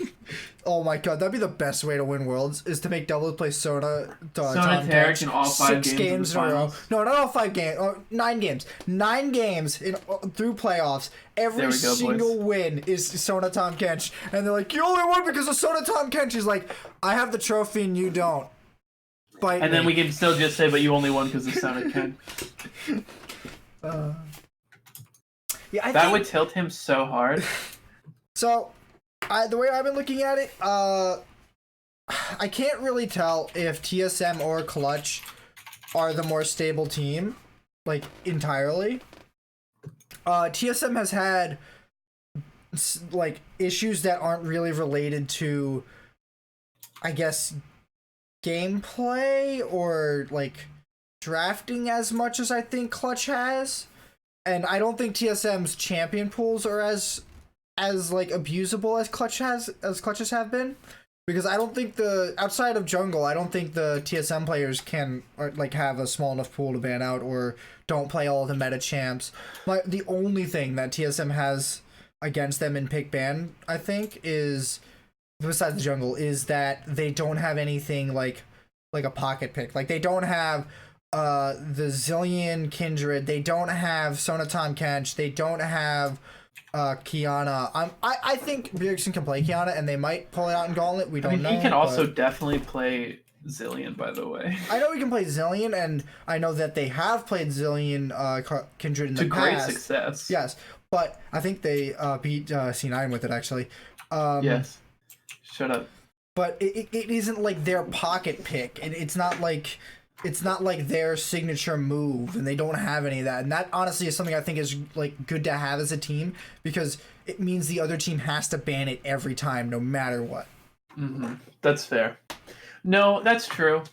Oh my god, that'd be the best way to win Worlds, is to make Double play Sona Tarek in all 5 games in a row. No, not all 5 games. 9 games. 9 games through playoffs. Every single win is Sona Tom Kench. And they're like, you only won because of Sona Tom Kench. He's like, I have the trophy and you don't. And then we can still just say, but you only won because of Sona Kench. Yeah, that would tilt him so hard. So, the way I've been looking at it, I can't really tell if TSM or Clutch are the more stable team, like, entirely. TSM has had, like, issues that aren't really related to, I guess, gameplay or, like, drafting as much as I think Clutch has. And I don't think TSM's champion pools are as like abusable as Clutches have been, because I don't think outside of jungle, I don't think the TSM players can like have a small enough pool to ban out or don't play all of the meta champs. Like the only thing that TSM has against them in pick ban, I think, is besides the jungle, is that they don't have anything like a pocket pick. Like they don't have the Zillion Kindred, they don't have Sona Tom Kench, they don't have Kiana. I think Bjergsen can play Kiana, and they might pull it out in Gauntlet. We don't know. He can also definitely play Zillion, by the way. I know he can play Zillion, and I know that they have played Zillion Kindred in the past. To great success. Yes, but I think they beat C9 with it, actually. Yes. Shut up. But it isn't like their pocket pick, and it's not like their signature move, and they don't have any of that. And that honestly is something I think is like good to have as a team, because it means the other team has to ban it every time, no matter what. Mm-hmm. That's fair. No, that's true.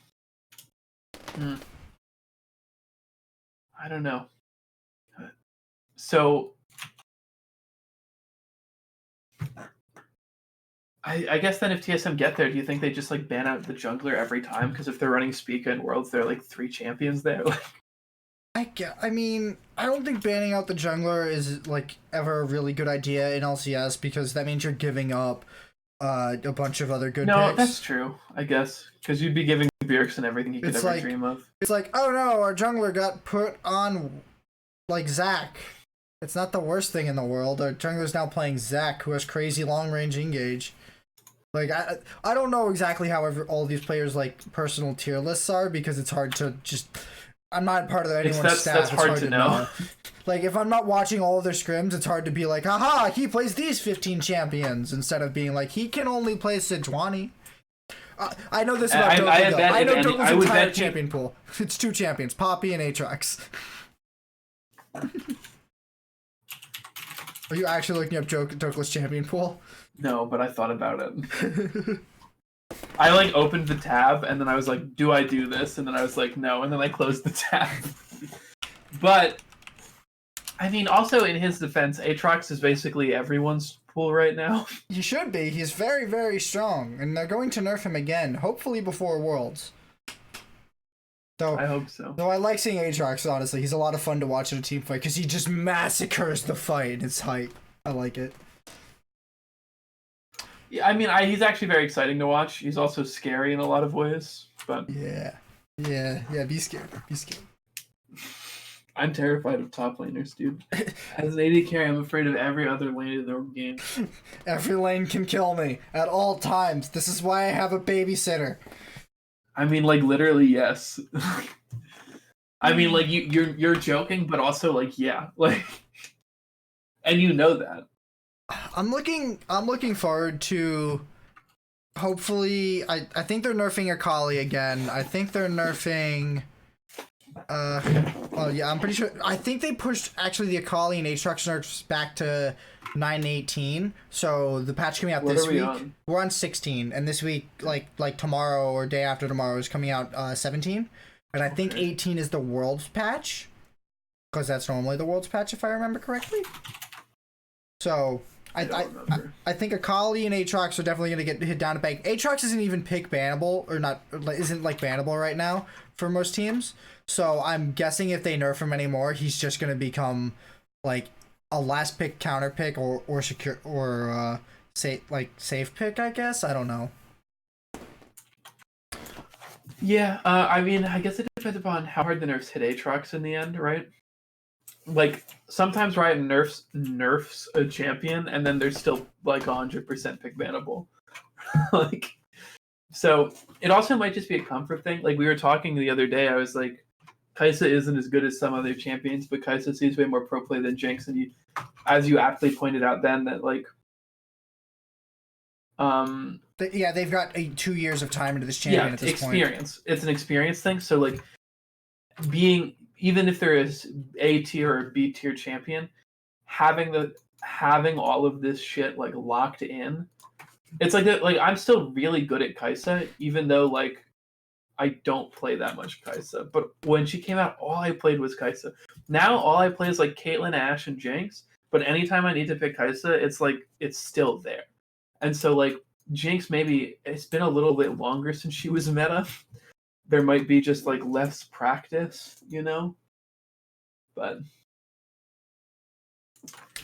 I don't know. So I guess then if TSM get there, do you think they just like ban out the jungler every time? Because if they're running Spica in Worlds, there are like 3 champions there. I mean, I don't think banning out the jungler is like ever a really good idea in LCS, because that means you're giving up a bunch of other good No, picks. that's true, I guess, because you'd be giving Bjergsen everything he could It's ever like- dream of. It's like, oh no, our jungler got put on like Zac. It's not the worst thing in the world. Our jungler's now playing Zac, who has crazy long range engage. Like I don't know exactly how all these players like personal tier lists are because it's hard to just. I'm not part of anyone's staff. That's it's hard to know. Like if I'm not watching all of their scrims, it's hard to be like, haha, he plays these 15 champions instead of being like he can only play Sejuani. I know this about Douglas. I know Douglas' entire champion pool. It's 2 champions, Poppy and Aatrox. Are you actually looking up Douglas' champion pool? No, but I thought about it. I like opened the tab and then I was like, do I do this? And then I was like, no, and then I closed the tab. But I mean, also in his defense, Aatrox is basically everyone's pool right now. He should be. He's very, very strong, and they're going to nerf him again, hopefully before Worlds. Though I hope so. Though I like seeing Aatrox, honestly. He's a lot of fun to watch in a team fight because he just massacres the fight. It's hype. I like it. Yeah, I mean, he's actually very exciting to watch. He's also scary in a lot of ways, but yeah. Be scared. Be scared. I'm terrified of top laners, dude. As an AD carry, I'm afraid of every other lane in the game. Every lane can kill me at all times. This is why I have a babysitter. I mean, like literally, yes. I mean, like you're joking, but also like yeah, like, and you know that. I'm looking forward to. Hopefully, I think they're nerfing Akali again. I think they're nerfing. Well, yeah, I'm pretty sure. I think they pushed actually the Akali and Aatrox nerfs back to 9.18. So the patch coming out this week. We're on 16, and this week, like tomorrow or day after tomorrow, is coming out 17. And I think 18 is the Worlds patch, because that's normally the Worlds patch if I remember correctly. So I think Akali and Aatrox are definitely gonna get hit down to bank. Aatrox isn't even pick bannable or not, isn't like bannable right now for most teams. So I'm guessing if they nerf him anymore, he's just gonna become like a last pick, counter pick, or secure or safe pick. I guess I don't know. Yeah, I mean, I guess it depends upon how hard the nerfs hit Aatrox in the end, right? Like sometimes Riot nerfs a champion, and then they're still like 100% pick bannable. Like, so it also might just be a comfort thing. Like we were talking the other day, I was like, Kai'Sa isn't as good as some other champions, but Kai'Sa sees way more pro play than Jinx, and as you aptly pointed out, then that like, yeah, they've got 2 years of time into this champion at this experience. point. It's an experience thing. So like, even if there is A tier or B tier champion, having all of this shit like locked in, it's like that. Like I'm still really good at Kai'Sa, even though like I don't play that much Kai'Sa. But when she came out, all I played was Kai'Sa. Now all I play is like Caitlyn, Ashe, and Jinx. But anytime I need to pick Kai'Sa, it's like it's still there. And so like Jinx, maybe it's been a little bit longer since she was meta. There might be just like less practice, you know. But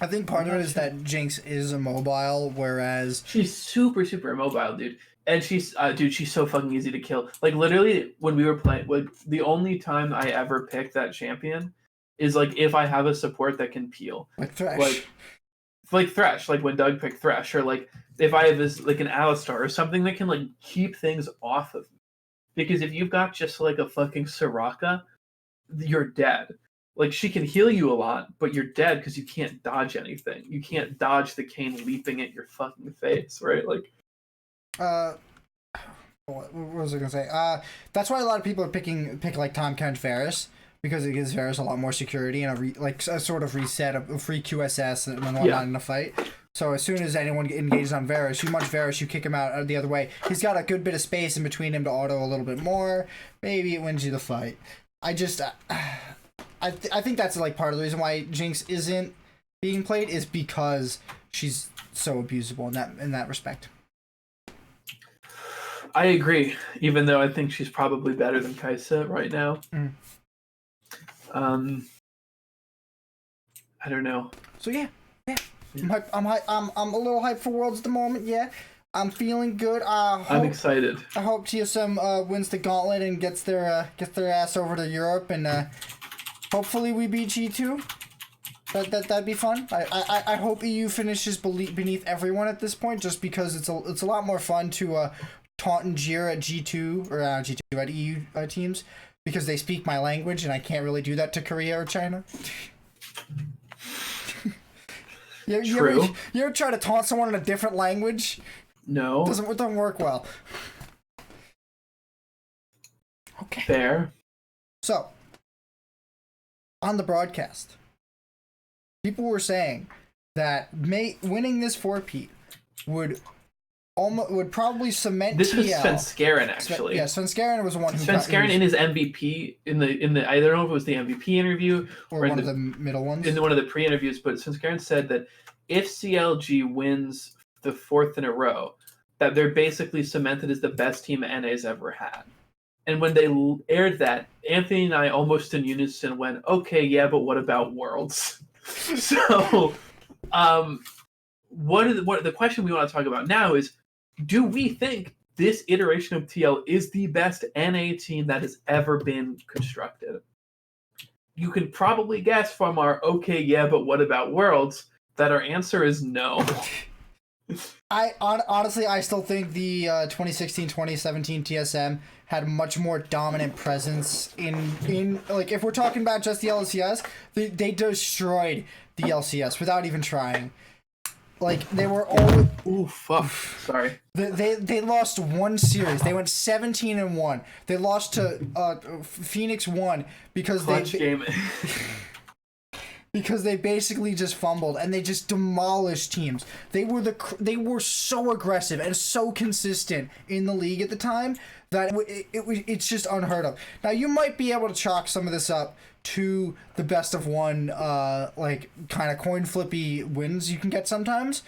I think part of it is that Jinx is immobile, whereas she's super immobile, dude. And she's she's so fucking easy to kill. Like literally, when we were playing, like the only time I ever pick that champion is like if I have a support that can peel, like Thresh, like Thresh, like when Doug picked Thresh, or like if I have this like an Alistar or something that can like keep things off of me. Because if you've got just like a fucking Soraka, you're dead. Like she can heal you a lot, but you're dead because you can't dodge anything. You can't dodge the Kayn leaping at your fucking face, right? Like, what was I gonna say? That's why a lot of people are pick like Tahm Kench Varus, because it gives Varus a lot more security and a sort of reset of a free QSS and whatnot in a fight. So as soon as anyone engages on Varus, you munch Varus, you kick him out the other way. He's got a good bit of space in between him to auto a little bit more. Maybe it wins you the fight. I think that's like part of the reason why Jinx isn't being played is because she's so abusable in that respect. I agree, even though I think she's probably better than Kai'Sa right now. I don't know. So yeah. I'm a little hyped for Worlds at the moment. Yeah, I'm feeling good. I'm excited. I hope TSM wins the Gauntlet and gets their ass over to Europe, and hopefully we beat G2. That'd be fun. I hope EU finishes beneath everyone at this point, just because it's a lot more fun to taunt and jeer at G2 or G2 at EU teams, because they speak my language and I can't really do that to Korea or China. You ever try to taunt someone in a different language? No. It doesn't work well. Okay. Fair. So, on the broadcast, people were saying that winning this 4-peat would probably cement this TL. was Svenskeren, actually. Svenskeren was the one who Svenskeren in his MVP in the I don't know if it was the MVP interview or one of the middle ones. In one of the pre-interviews, but Svenskeren said that if CLG wins the 4th in a row, that they're basically cemented as the best team NA's ever had. And when they aired that, Anthony and I almost in unison went, "Okay, yeah, but what about Worlds?" So, the question we want to talk about now is, do we think this iteration of TL is the best NA team that has ever been constructed? You can probably guess from our "okay, yeah, but what about Worlds" that our answer is no. Honestly, I still think the 2016-2017 TSM had much more dominant presence in like, if we're talking about just the LCS, they destroyed the LCS without even trying. Like, they were all... Ooh, fuck. Sorry. They lost one series. They went 17-1. They lost to Phoenix 1 because Clutch game. because they basically just fumbled and they just demolished teams. They were so aggressive and so consistent in the league at the time that it's just unheard of. Now, you might be able to chalk some of this up to the best of one, like, kind of coin flippy wins you can get sometimes.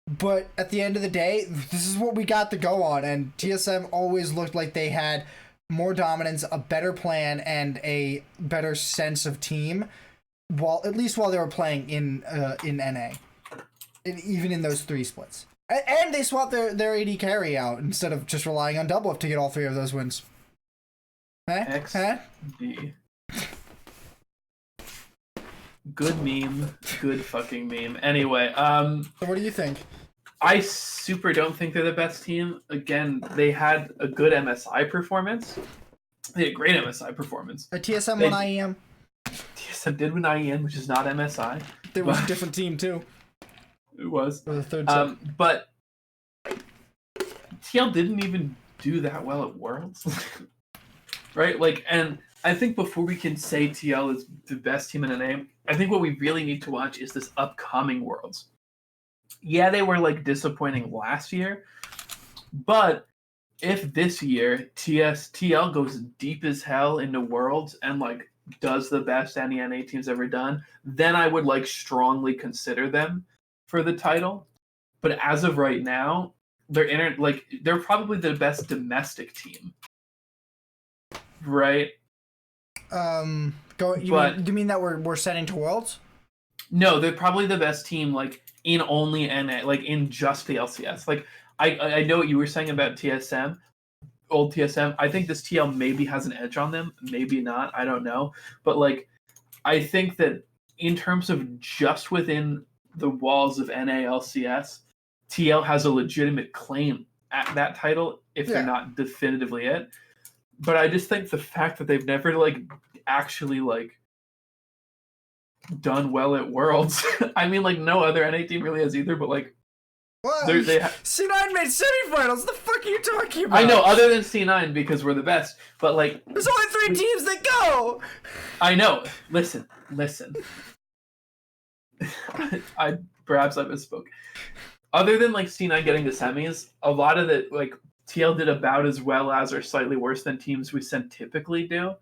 But at the end of the day, this is what we got to go on, and TSM always looked like they had more dominance, a better plan, and a better sense of team, at least while they were playing in NA, even in those 3 splits. And they swapped their AD carry out instead of just relying on double up to get all 3 of those wins. XD. Good meme. Good fucking meme. Anyway, so what do you think? I super don't think they're the best team. Again, they had a good MSI performance. They had a great MSI performance. A TSM won IEM. TSM did win IEM, which is not MSI. There was a different team too. It was. For the third set. But TL didn't even do that well at Worlds. Right? Like, and I think before we can say TL is the best team in NA, I think what we really need to watch is this upcoming Worlds. Yeah, they were like disappointing last year, but if this year TL goes deep as hell into Worlds and like does the best any NA team's ever done, then I would like strongly consider them for the title. But as of right now, they're probably the best domestic team, right? You mean that we're setting to Worlds? No, they're probably the best team like in only NA, like in just the LCS. Like I know what you were saying about TSM, old TSM. I think this TL maybe has an edge on them, maybe not. I don't know, but like I think that in terms of just within the walls of NA LCS, TL has a legitimate claim at that title if they're not definitively it. But I just think the fact that they've never like actually like done well at Worlds. I mean, like no other NA team really has either. But like, C9 made semifinals. The fuck are you talking about? I know, other than C9 because we're the best. But like, there's only 3 teams that go. I know. Listen. I misspoke. Other than like C9 getting to semis, a lot of the like TL did about as well as or slightly worse than teams we sent typically do.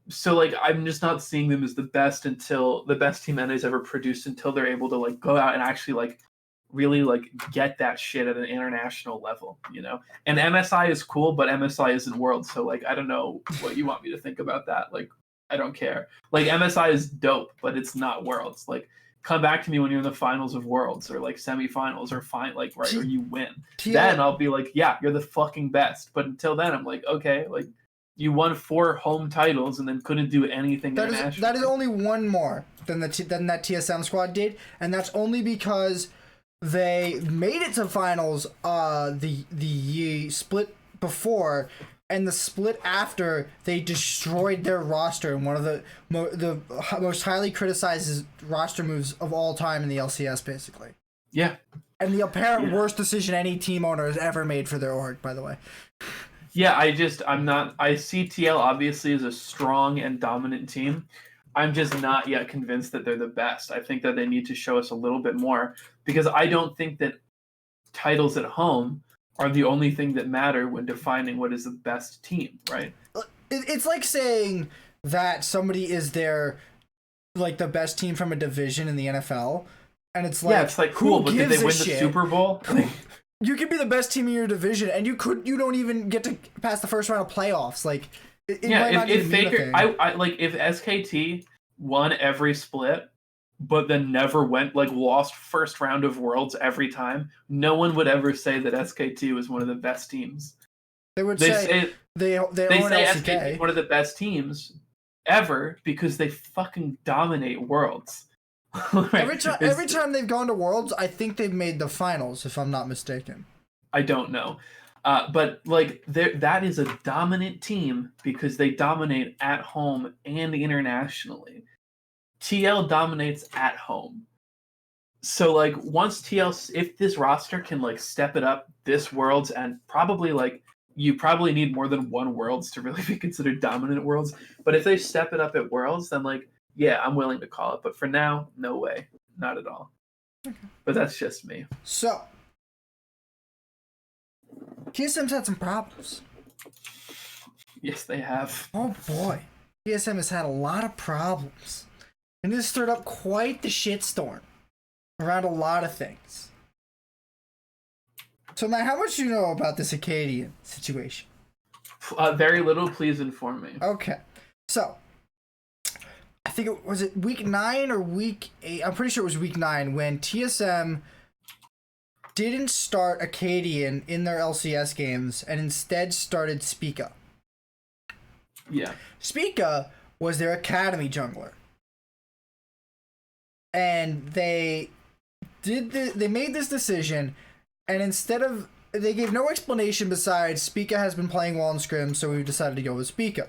So like I'm just not seeing them as the best team NA's ever produced until they're able to like go out and actually like really like get that shit at an international level, you know? And MSI is cool, but MSI isn't Worlds, so like I don't know what you want me to think about that. Like I don't care. Like MSI is dope, but it's not Worlds. Like come back to me when you're in the finals of Worlds or like semifinals or or you win. TL Then I'll be like, yeah, you're the fucking best. But until then, I'm like, okay, like you won 4 home titles and then couldn't do anything internationally. That is only one more than that TSM squad did, and that's only because they made it to finals the split before, and the split after they destroyed their roster in one of the most highly criticized roster moves of all time in the LCS, basically. Yeah. And the apparent worst decision any team owner has ever made for their org, by the way. Yeah, I see TL obviously as a strong and dominant team. I'm just not yet convinced that they're the best. I think that they need to show us a little bit more, because I don't think that titles at home are the only thing that matter when defining what is the best team, right? It's like saying that somebody is the best team from a division in the NFL, and it's like, yeah, it's like cool, but did they win the Super Bowl? You could be the best team in your division, and you don't even get to pass the first round of playoffs. Like, if Faker, if SKT won every split, but then never lost first round of Worlds every time, no one would ever say that SKT was one of the best teams. They say they own SKT is one of the best teams ever because they fucking dominate Worlds. Every time they've gone to Worlds, I think they've made the finals, if I'm not mistaken. I don't know. But that is a dominant team because they dominate at home and internationally. TL dominates at home. So once if this roster can step it up this Worlds, and you probably need more than one Worlds to really be considered dominant at Worlds. But if they step it up at Worlds, then yeah, I'm willing to call it. But for now, no way. Not at all. Okay. But that's just me. So, TSM's had some problems. Yes, they have. Oh boy. TSM has had a lot of problems. And this stirred up quite the shitstorm around a lot of things. So, Matt, how much do you know about this Acadian situation? Very little. Please inform me. Okay. So, I think was it week 9 or week 8? I'm pretty sure it was week 9 when TSM didn't start Acadian in their LCS games and instead started Spica. Yeah. Spica was their academy jungler. And they made this decision, and they gave no explanation besides Spica has been playing well in scrims, so we decided to go with Spica.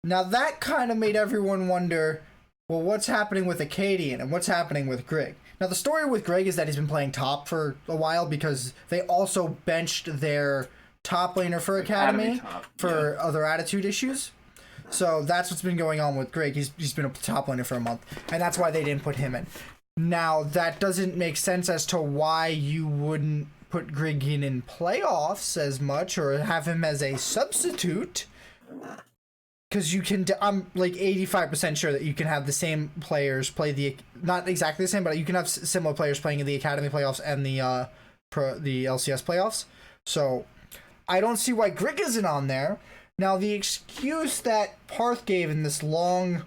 Now that kind of made everyone wonder, well, what's happening with Acadian and what's happening with Greg? Now the story with Greg is that he's been playing top for a while because they also benched their top laner for Academy for other attitude issues. So that's what's been going on with Greg. He's been a top laner for a month, and that's why they didn't put him in. Now that doesn't make sense as to why you wouldn't put Greg in playoffs as much or have him as a substitute. Because you can, I'm 85% sure that you can have the same players play not exactly the same, but you can have similar players playing in the Academy playoffs and the LCS playoffs. So I don't see why Greg isn't on there. Now the excuse that Parth gave in this long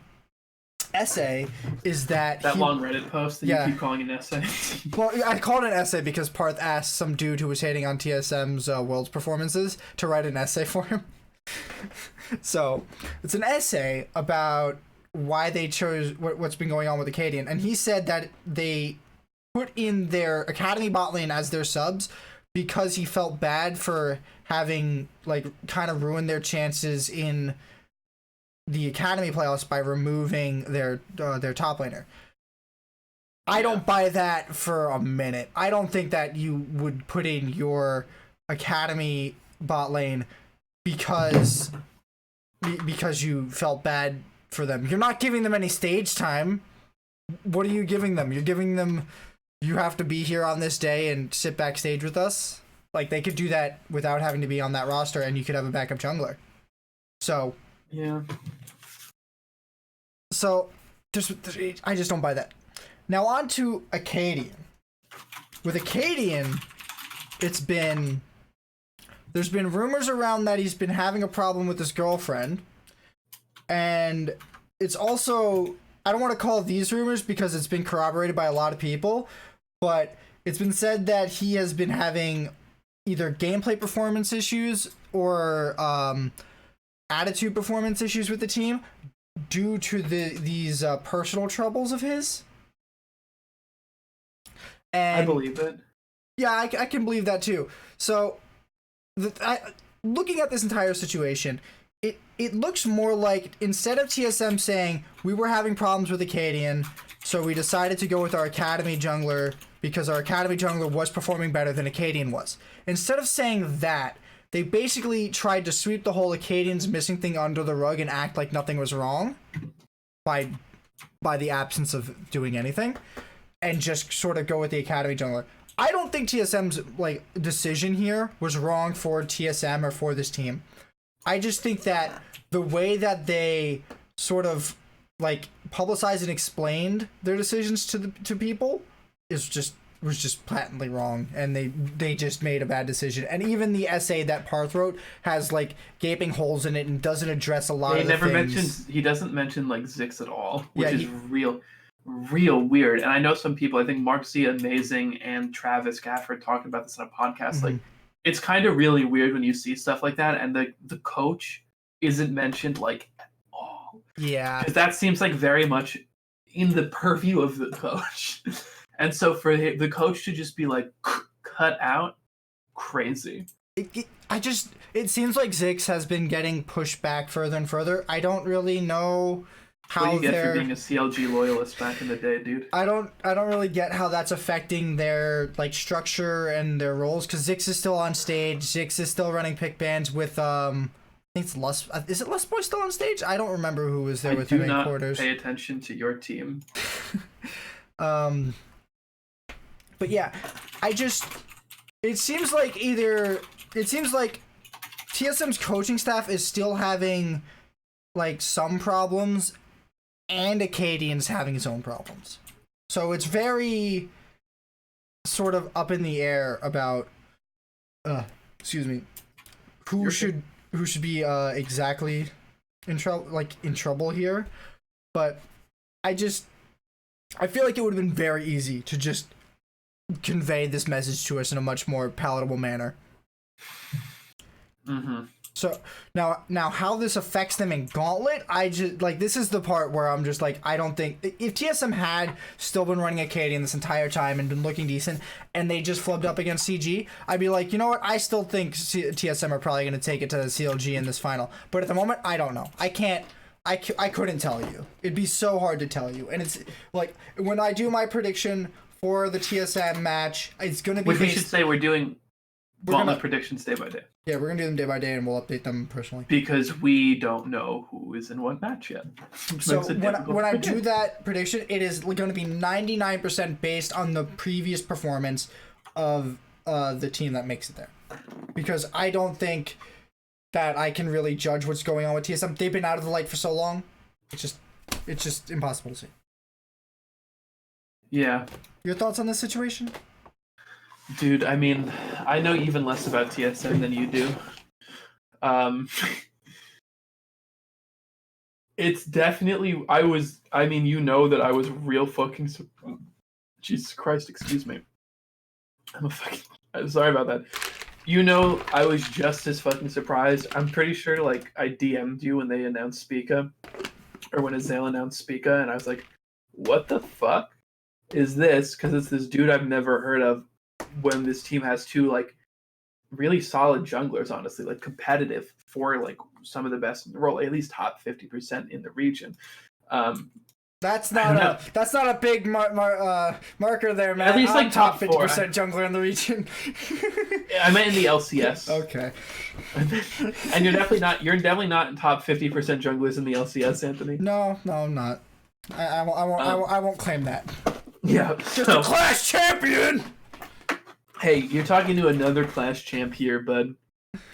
essay is that long Reddit post that you keep calling an essay. Well, I called it an essay because Parth asked some dude who was hating on TSM's Worlds performances to write an essay for him. So it's an essay about why they chose what's been going on with Acadian, and he said that they put in their Academy bot lane as their subs because he felt bad for having kind of ruined their chances in the Academy playoffs by removing their top laner. I don't buy that for a minute. I don't think that you would put in your Academy bot lane because you felt bad for them. You're not giving them any stage time. What are you giving them? You're giving them, you have to be here on this day and sit backstage with us. They could do that without having to be on that roster, and you could have a backup jungler. So yeah. So I just don't buy that. Now on to Acadian. With Acadian, there's been rumors around that he's been having a problem with his girlfriend, and it's also I don't want to call these rumors because it's been corroborated by a lot of people, but it's been said that he has been having either gameplay performance issues or attitude performance issues with the team due to these personal troubles of his. And I believe it. Yeah, I can believe that too. So, looking at this entire situation, it looks more like instead of TSM saying we were having problems with Acadian, so we decided to go with our Academy jungler because our Academy jungler was performing better than Acadian was. Instead of saying that, they basically tried to sweep the whole Acadian's missing thing under the rug and act like nothing was wrong by the absence of doing anything, and just sort of go with the Academy jungler. I don't think TSM's like decision here was wrong for TSM or for this team. I just think that the way that they sort of like publicized and explained their decisions to people was just patently wrong, and they just made a bad decision. And even the essay that Parth wrote has like gaping holes in it and doesn't address a lot of the things. He doesn't mention like Zix at all, which is real weird. And I know some people, I think Mark Z Amazing and Travis Gafford talking about this on a podcast. Mm-hmm. Like, it's kind of really weird when you see stuff like that, and the coach isn't mentioned like at all. Yeah, because that seems like very much in the purview of the coach. And so for the coach to just be like cut out, crazy. It seems like Zix has been getting pushed back further and further. I don't really know how what do you get for being a CLG loyalist back in the day, dude? I don't really get how that's affecting their like structure and their roles, because Zix is still on stage. Zix is still running pick bans with I think it's Lust. Is it Lust Boy still on stage? I don't remember who was there with him in quarters. Pay attention to your team. But yeah, it seems like TSM's coaching staff is still having like some problems, and Acadian's having his own problems. So it's very sort of up in the air about who should be exactly in trouble here. But I feel like it would have been very easy to just convey this message to us in a much more palatable manner. Mm-hmm. So now how this affects them in Gauntlet, I just like, this is the part where I'm just like, I don't think if TSM had still been running Acadian this entire time and been looking decent, and they just flubbed up against CG, I'd be like, you know what, I still think TSM are probably going to take it to the CLG in this final. But at the moment, I don't know. I couldn't tell you. It'd be so hard to tell you. And it's like, when I do my prediction for the TSM match, it's going to be we should say we're doing Gauntlet predictions day by day. Yeah, we're going to do them day by day, and we'll update them personally. Because we don't know who is in what match yet. So when I do that prediction, it is going to be 99% based on the previous performance of the team that makes it there. Because I don't think that I can really judge what's going on with TSM. They've been out of the light for so long. It's just impossible to see. Yeah. Your thoughts on this situation? Dude, I mean, I know even less about TSM than you do. It's definitely, you know that I was real fucking, Jesus Christ, excuse me. I'm sorry about that. You know, I was just as fucking surprised. I'm pretty sure, like, I DM'd you when they announced Spica, or when Azale announced Spica, and I was like, what the fuck is this? Because it's this dude I've never heard of, when this team has two like really solid junglers, honestly, like competitive for like some of the best in the world, at least top 50% in the region. That's not a big marker there, man. At least like top 50% jungler in the region. I meant in the LCS. Okay. And you're definitely not in top 50% junglers in the LCS, Anthony. No, I'm not. I won't claim that. Yeah. Just a class champion. Hey, you're talking to another class champ here, bud.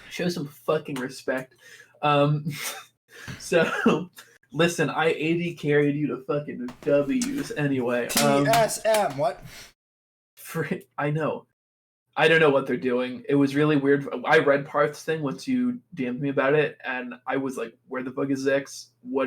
Show some fucking respect. So, listen, I AD carried you to fucking W's anyway. TSM, what? I know. I don't know what they're doing. It was really weird. I read Parth's thing once you DM'd me about it, and I was like, where the fuck is Zix? Why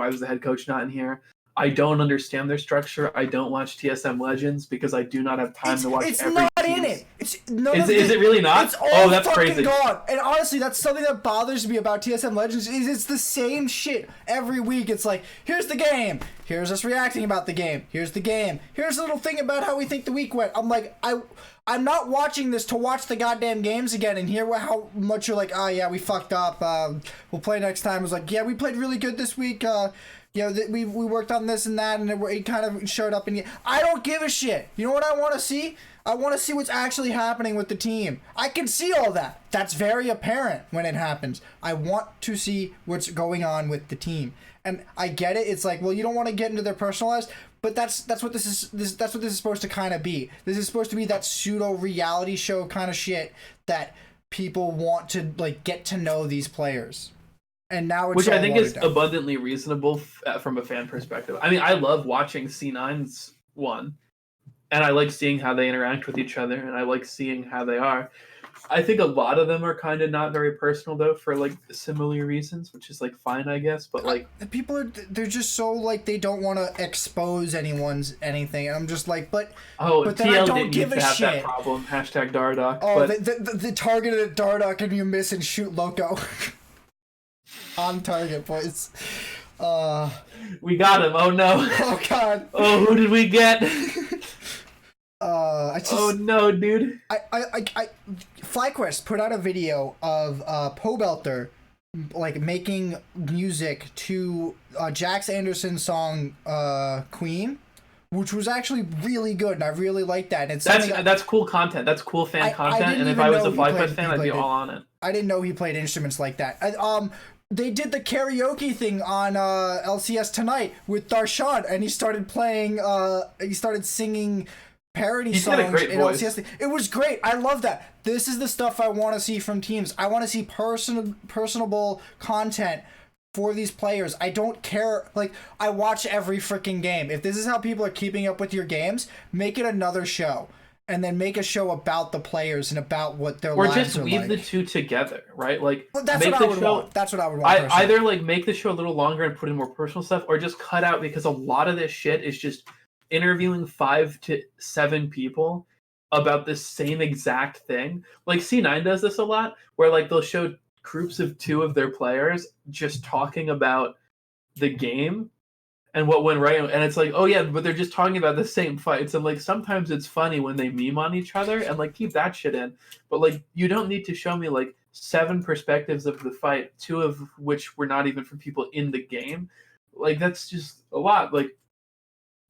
was the head coach not in here? I don't understand their structure. I don't watch TSM Legends because I do not have time to watch it's every not team's... in it. It's Is it really not? It's all oh, that's fucking crazy. gone. And honestly, that's something that bothers me about TSM Legends is it's the same shit every week. It's like, here's the game. Here's us reacting about the game. Here's the game. Here's a little thing about how we think the week went. I'm like, I'm not watching this to watch the goddamn games again and hear how much you're like, oh yeah, we fucked up. We'll play next time. It was like, yeah, we played really good this week. We worked on this and that, and it kind of showed up. And I don't give a shit. You know what I want to see? I want to see what's actually happening with the team. I can see all that. That's very apparent when it happens. I want to see what's going on with the team. And I get it. It's like, well, you don't want to get into their personal lives, but that's what this is. That's what this is supposed to kind of be. This is supposed to be that pseudo reality show kind of shit that people want to like get to know these players. And now it's which I think is down. abundantly reasonable from a fan perspective. I mean, I love watching C9's one, and I like seeing how they interact with each other, and I like seeing how they are. I think a lot of them are kind of not very personal though, for like similar reasons, which is like fine, I guess. But like people they're just so like they don't want to expose anyone's anything. And I'm just like, but then TL I don't didn't give used a to have shit. that problem. Hashtag Dardock. Oh, but... the targeted at Dardock and you miss and shoot Loco. On target, boys. We got him. Oh no. Oh god. Oh, who did we get? Oh no, dude. FlyQuest put out a video of Pobelter like making music to Jax Anderson's song Queen, which was actually really good, and I really liked that. And that's cool content. That's cool fan content. And if I was a FlyQuest fan, I'd be all on it. I didn't know he played instruments like that. They did the karaoke thing on LCS Tonight with Darshan, and he started playing. He started singing parody songs got a great in voice. LCS. It was great. I love that. This is the stuff I want to see from teams. I want to see personable content for these players. I don't care. Like, I watch every freaking game. If this is how people are keeping up with your games, make it another show. And then make a show about the players and about what their lives are like. Or just weave the two together, right? Like, that's what I would want. That's what I would want. Either like make the show a little longer and put in more personal stuff, or just cut out, because a lot of this shit is just interviewing 5 to 7 people about the same exact thing. Like C9 does this a lot, where like they'll show groups of 2 of their players just talking about the game and what went right, and it's like, oh yeah, but they're just talking about the same fights. And like sometimes it's funny when they meme on each other, and like keep that shit in. But like you don't need to show me like 7 perspectives of the fight, 2 of which were not even from people in the game. Like that's just a lot. Like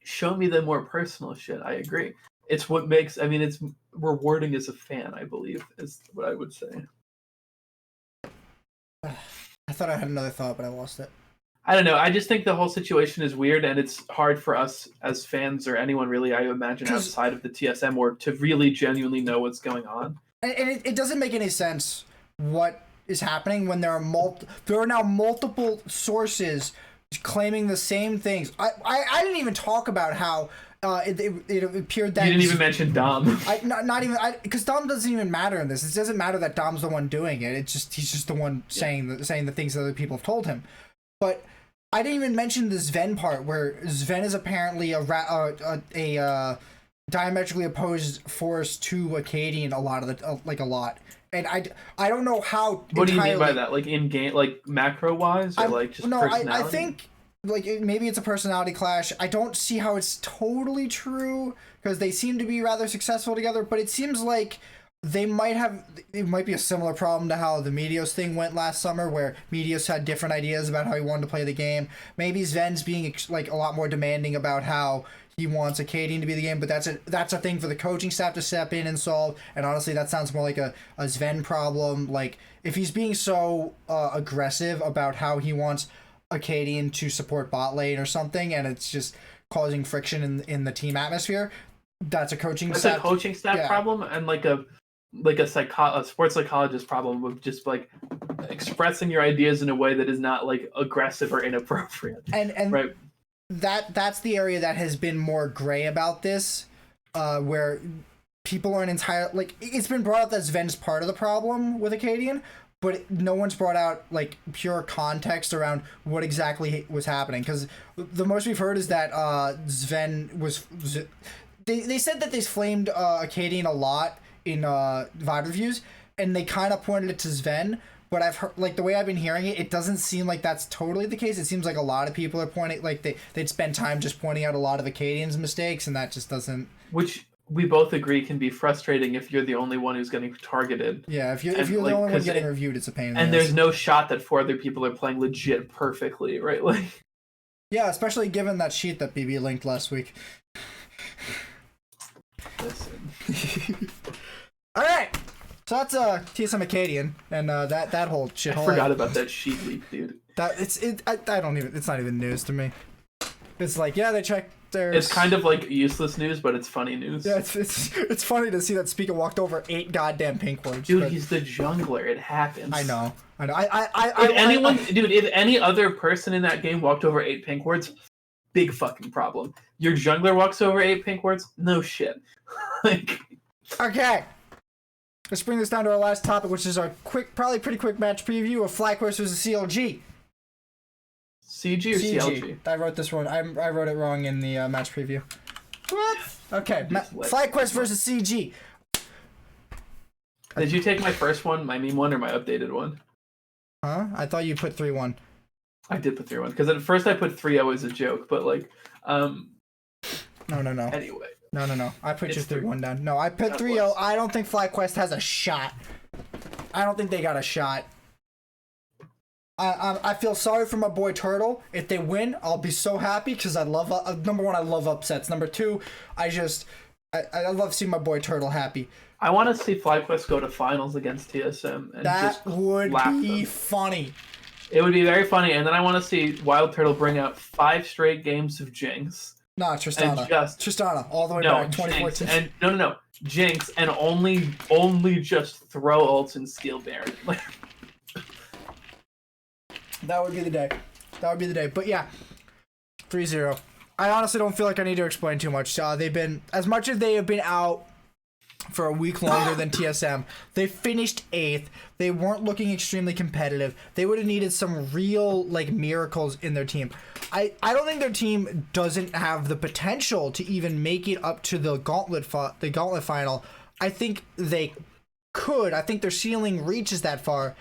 show me the more personal shit. I agree. It's what makes. I mean, it's rewarding as a fan, I believe, is what I would say. I thought I had another thought, but I lost it. I don't know. I just think the whole situation is weird, and it's hard for us as fans or anyone really, I imagine, outside of the TSM or to really genuinely know what's going on. And it doesn't make any sense what is happening when there are now multiple sources claiming the same things. I didn't even talk about how it appeared that you didn't even mention Dom. Not even because Dom doesn't even matter in this. It doesn't matter that Dom's the one doing it. It's just he's just the one saying the things that other people have told him. But I didn't even mention the Sven part, where Sven is apparently a diametrically opposed force to Acadian a lot. And I don't know how. What do you mean by that? Like in game, like macro wise, or like just personality? I think like maybe it's a personality clash. I don't see how it's totally true because they seem to be rather successful together. But it seems like it might be a similar problem to how the Meteos thing went last summer, where Meteos had different ideas about how he wanted to play the game. Maybe Sven's being like a lot more demanding about how he wants Acadian to be the game, but that's a thing for the coaching staff to step in and solve. And honestly, that sounds more like a Sven problem. Like if he's being so aggressive about how he wants Acadian to support bot lane or something, and it's just causing friction in the team atmosphere, that's a coaching staff problem, and like a sports psychologist problem of just like expressing your ideas in a way that is not like aggressive or inappropriate. And right. That's the area that has been more gray about this, where people aren't entirely like, it's been brought up that Sven's part of the problem with Acadian, but no one's brought out like pure context around what exactly was happening. Because the most we've heard is that Sven was. They said that they flamed Acadian a lot in VOD reviews, and they kind of pointed it to Sven. But I've heard, like, the way I've been hearing it, it doesn't seem like that's totally the case. It seems like a lot of people are pointing, like, they'd spend time just pointing out a lot of Acadian's mistakes, and that just doesn't... Which we both agree can be frustrating if you're the only one who's getting targeted. Yeah, if you're the only one getting reviewed, it's a pain in the ass. And there's no shot that 4 other people are playing legit perfectly, right? Like, yeah, especially given that sheet that BB linked last week. Listen. All right! So that's TSM Acadian and that whole shit. I forgot about that sheet leak, dude. I don't even. It's not even news to me. It's like, yeah, they checked their. It's kind of like useless news, but it's funny news. Yeah, it's funny to see that Speaker walked over 8 goddamn pink words. Dude, he's the jungler. It happens. I know. If any other person in that game walked over 8 pink words, big fucking problem. Your jungler walks over 8 pink words, no shit. Like. Okay. Let's bring this down to our last topic, which is our probably pretty quick match preview of FlyQuest versus CLG. CG or CLG? I wrote this one. I wrote it wrong in the match preview. What? Okay. FlyQuest versus CG. Did you take my first one, my meme one, or my updated one? Huh? I thought you put 3-1. I did put 3-1 because at first I put 3-0 as a joke, but like, No. Anyway. No. I put your 3-1 down. No, I put 3-0. I don't think FlyQuest has a shot. I don't think they got a shot. I feel sorry for my boy Turtle. If they win, I'll be so happy because I love number one, I love upsets. Number two, I love seeing my boy Turtle happy. I want to see FlyQuest go to finals against TSM. And that would be funny. It would be very funny, and then I want to see Wild Turtle bring out 5 straight games of Jinx. Nah, Tristana. Tristana, all the way back, 2014. And no. Jinx, and only just throw ults and steal Baron. Like, that would be the day. But yeah, 3-0. I honestly don't feel like I need to explain too much. They've been, as much as they have been out for a week longer than TSM, they finished 8th. They weren't looking extremely competitive. They would have needed some real, like, miracles in their team. I don't think their team doesn't have the potential to even make it up to the Gauntlet final. I think they could. I think their ceiling reaches that far,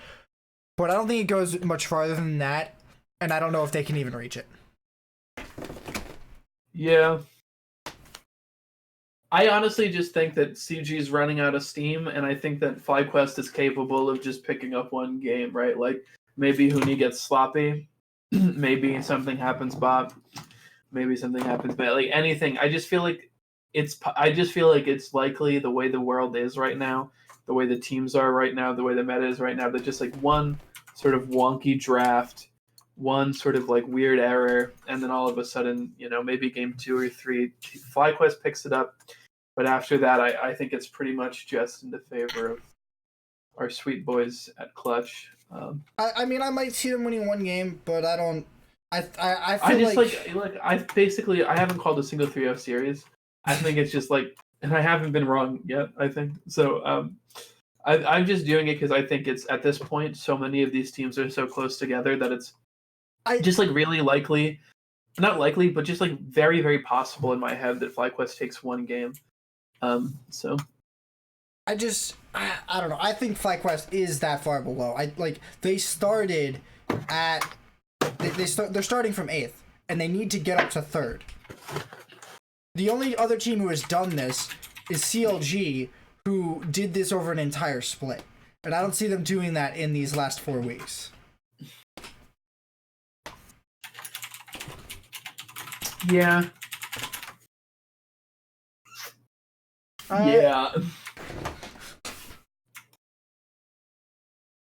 but I don't think it goes much farther than that, and I don't know if they can even reach it. Yeah. I honestly just think that CG is running out of steam, and I think that FlyQuest is capable of just picking up one game, right? Like, maybe Huni gets sloppy, maybe something happens bot, maybe something happens bad, like anything. I just feel like it's likely, the way the world is right now, the way the teams are right now, the way the meta is right now, that just like one sort of wonky draft, one sort of like weird error, and then all of a sudden, maybe game 2 or 3, FlyQuest picks it up. But after that, I think it's pretty much just in the favor of our sweet boys at Clutch. I mean, I might see them winning one game, but I don't. I haven't called a single 3-0 series. I think it's just like, and I haven't been wrong yet, I think. So I'm just doing it because I think it's, at this point, so many of these teams are so close together that it's just like really likely, not likely, but just like very, very possible in my head that FlyQuest takes one game. So I don't know. I think FlyQuest is that far below. They started at they're starting from 8th, and they need to get up to 3rd. The only other team who has done this is CLG, who did this over an entire split, and I don't see them doing that in these last 4 weeks. Yeah. Yeah.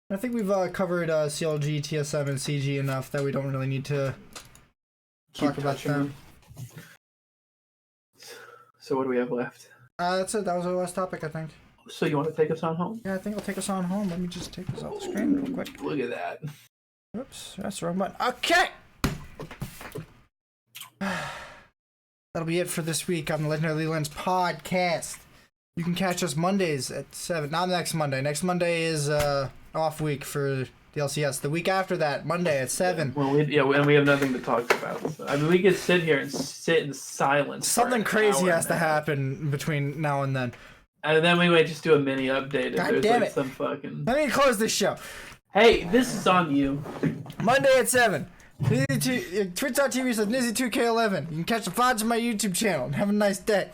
I think we've covered CLG, TSM, and CG enough that we don't really need to talk about them. So what do we have left? That's it. That was our last topic, I think. So you want to take us on home? Yeah, I think I'll take us on home. Let me just take this off the screen real quick. Look at that. Oops, that's the wrong button. Okay! That'll be it for this week on the Legendary Lens podcast. You can catch us Mondays at 7. Not next Monday. Next Monday is off week for the LCS. The week after that, Monday at 7. Well, and we have nothing to talk about. So, I mean, we could sit here and sit in silence. Something crazy has to happen between now and then. And then we might just do a mini update if God there's damn like it. some fucking. Let me close this show. Hey, this is on you. Monday at 7. Twitch.tv says Nizzy2K11. You can catch the VODs on my YouTube channel. Have a nice day.